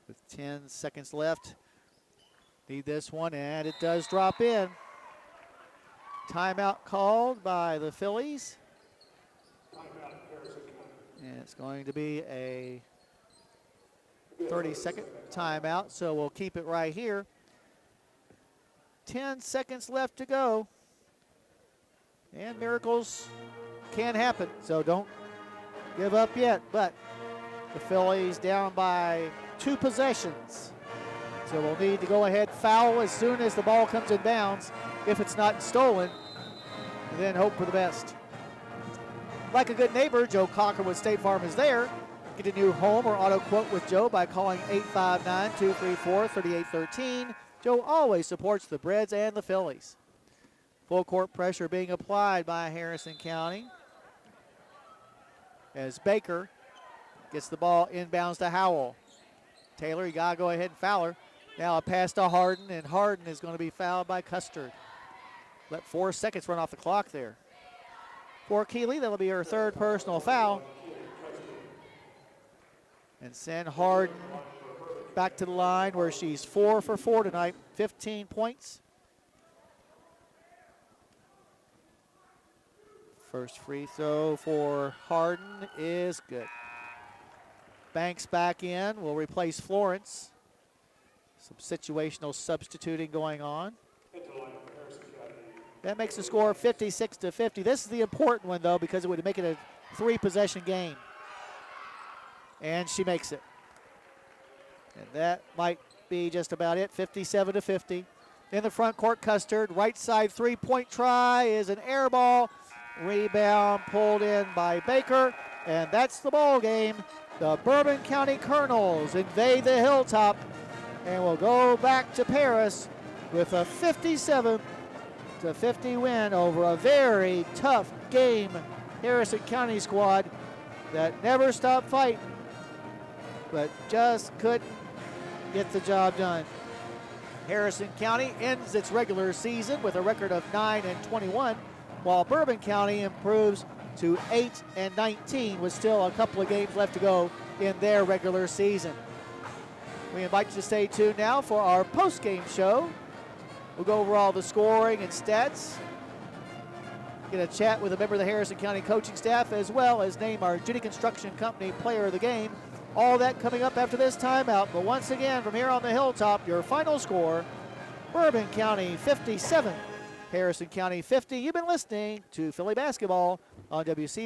With 10 seconds left. Need this one, and it does drop in. Timeout called by the Fillies. And it's going to be a 30-second timeout, so we'll keep it right here. 10 seconds left to go. And miracles can happen, so don't give up yet. But the Fillies down by 2 possessions. So we'll need to go ahead, foul as soon as the ball comes in bounds, if it's not stolen, and then hope for the best. Like a good neighbor, Joe Cocker with State Farm is there. Get a new home or auto quote with Joe by calling 859-234-3813. Joe always supports the Breads and the Fillies. Full court pressure being applied by Harrison County as Baker gets the ball inbounds to Howell. Taylor, you got to go ahead and foul her. Now a pass to Harden, and Harden is going to be fouled by Custard. Let 4 seconds run off the clock there. For Keeley, that'll be her 3rd personal foul. And send Harden back to the line where she's 4 for 4 tonight, 15 points. First free throw for Harden is good. Banks back in, will replace Florence. Some situational substituting going on. That makes the score 56-50. This is the important one, though, because it would make it a 3-possession game. And she makes it. And that might be just about it, 57-50. In the front court, Custard, right side 3-point try is an air ball. Rebound pulled in by Baker, and that's the ball game. The Bourbon County Colonels invade the Hilltop and will go back to Paris with a 57-50 win over a very tough game Harrison County squad that never stopped fighting, but just couldn't get the job done. Harrison County ends its regular season with a record of 9-21, while Bourbon County improves to 8-19 with still a couple of games left to go in their regular season. We invite you to stay tuned now for our post-game show. We'll go over all the scoring and stats, get a chat with a member of the Harrison County coaching staff, as well as name our Judy Construction Company player of the game. All that coming up after this timeout. But once again, from here on the Hilltop, your final score, Bourbon County 57, Harrison County 50. You've been listening to Philly basketball on WC.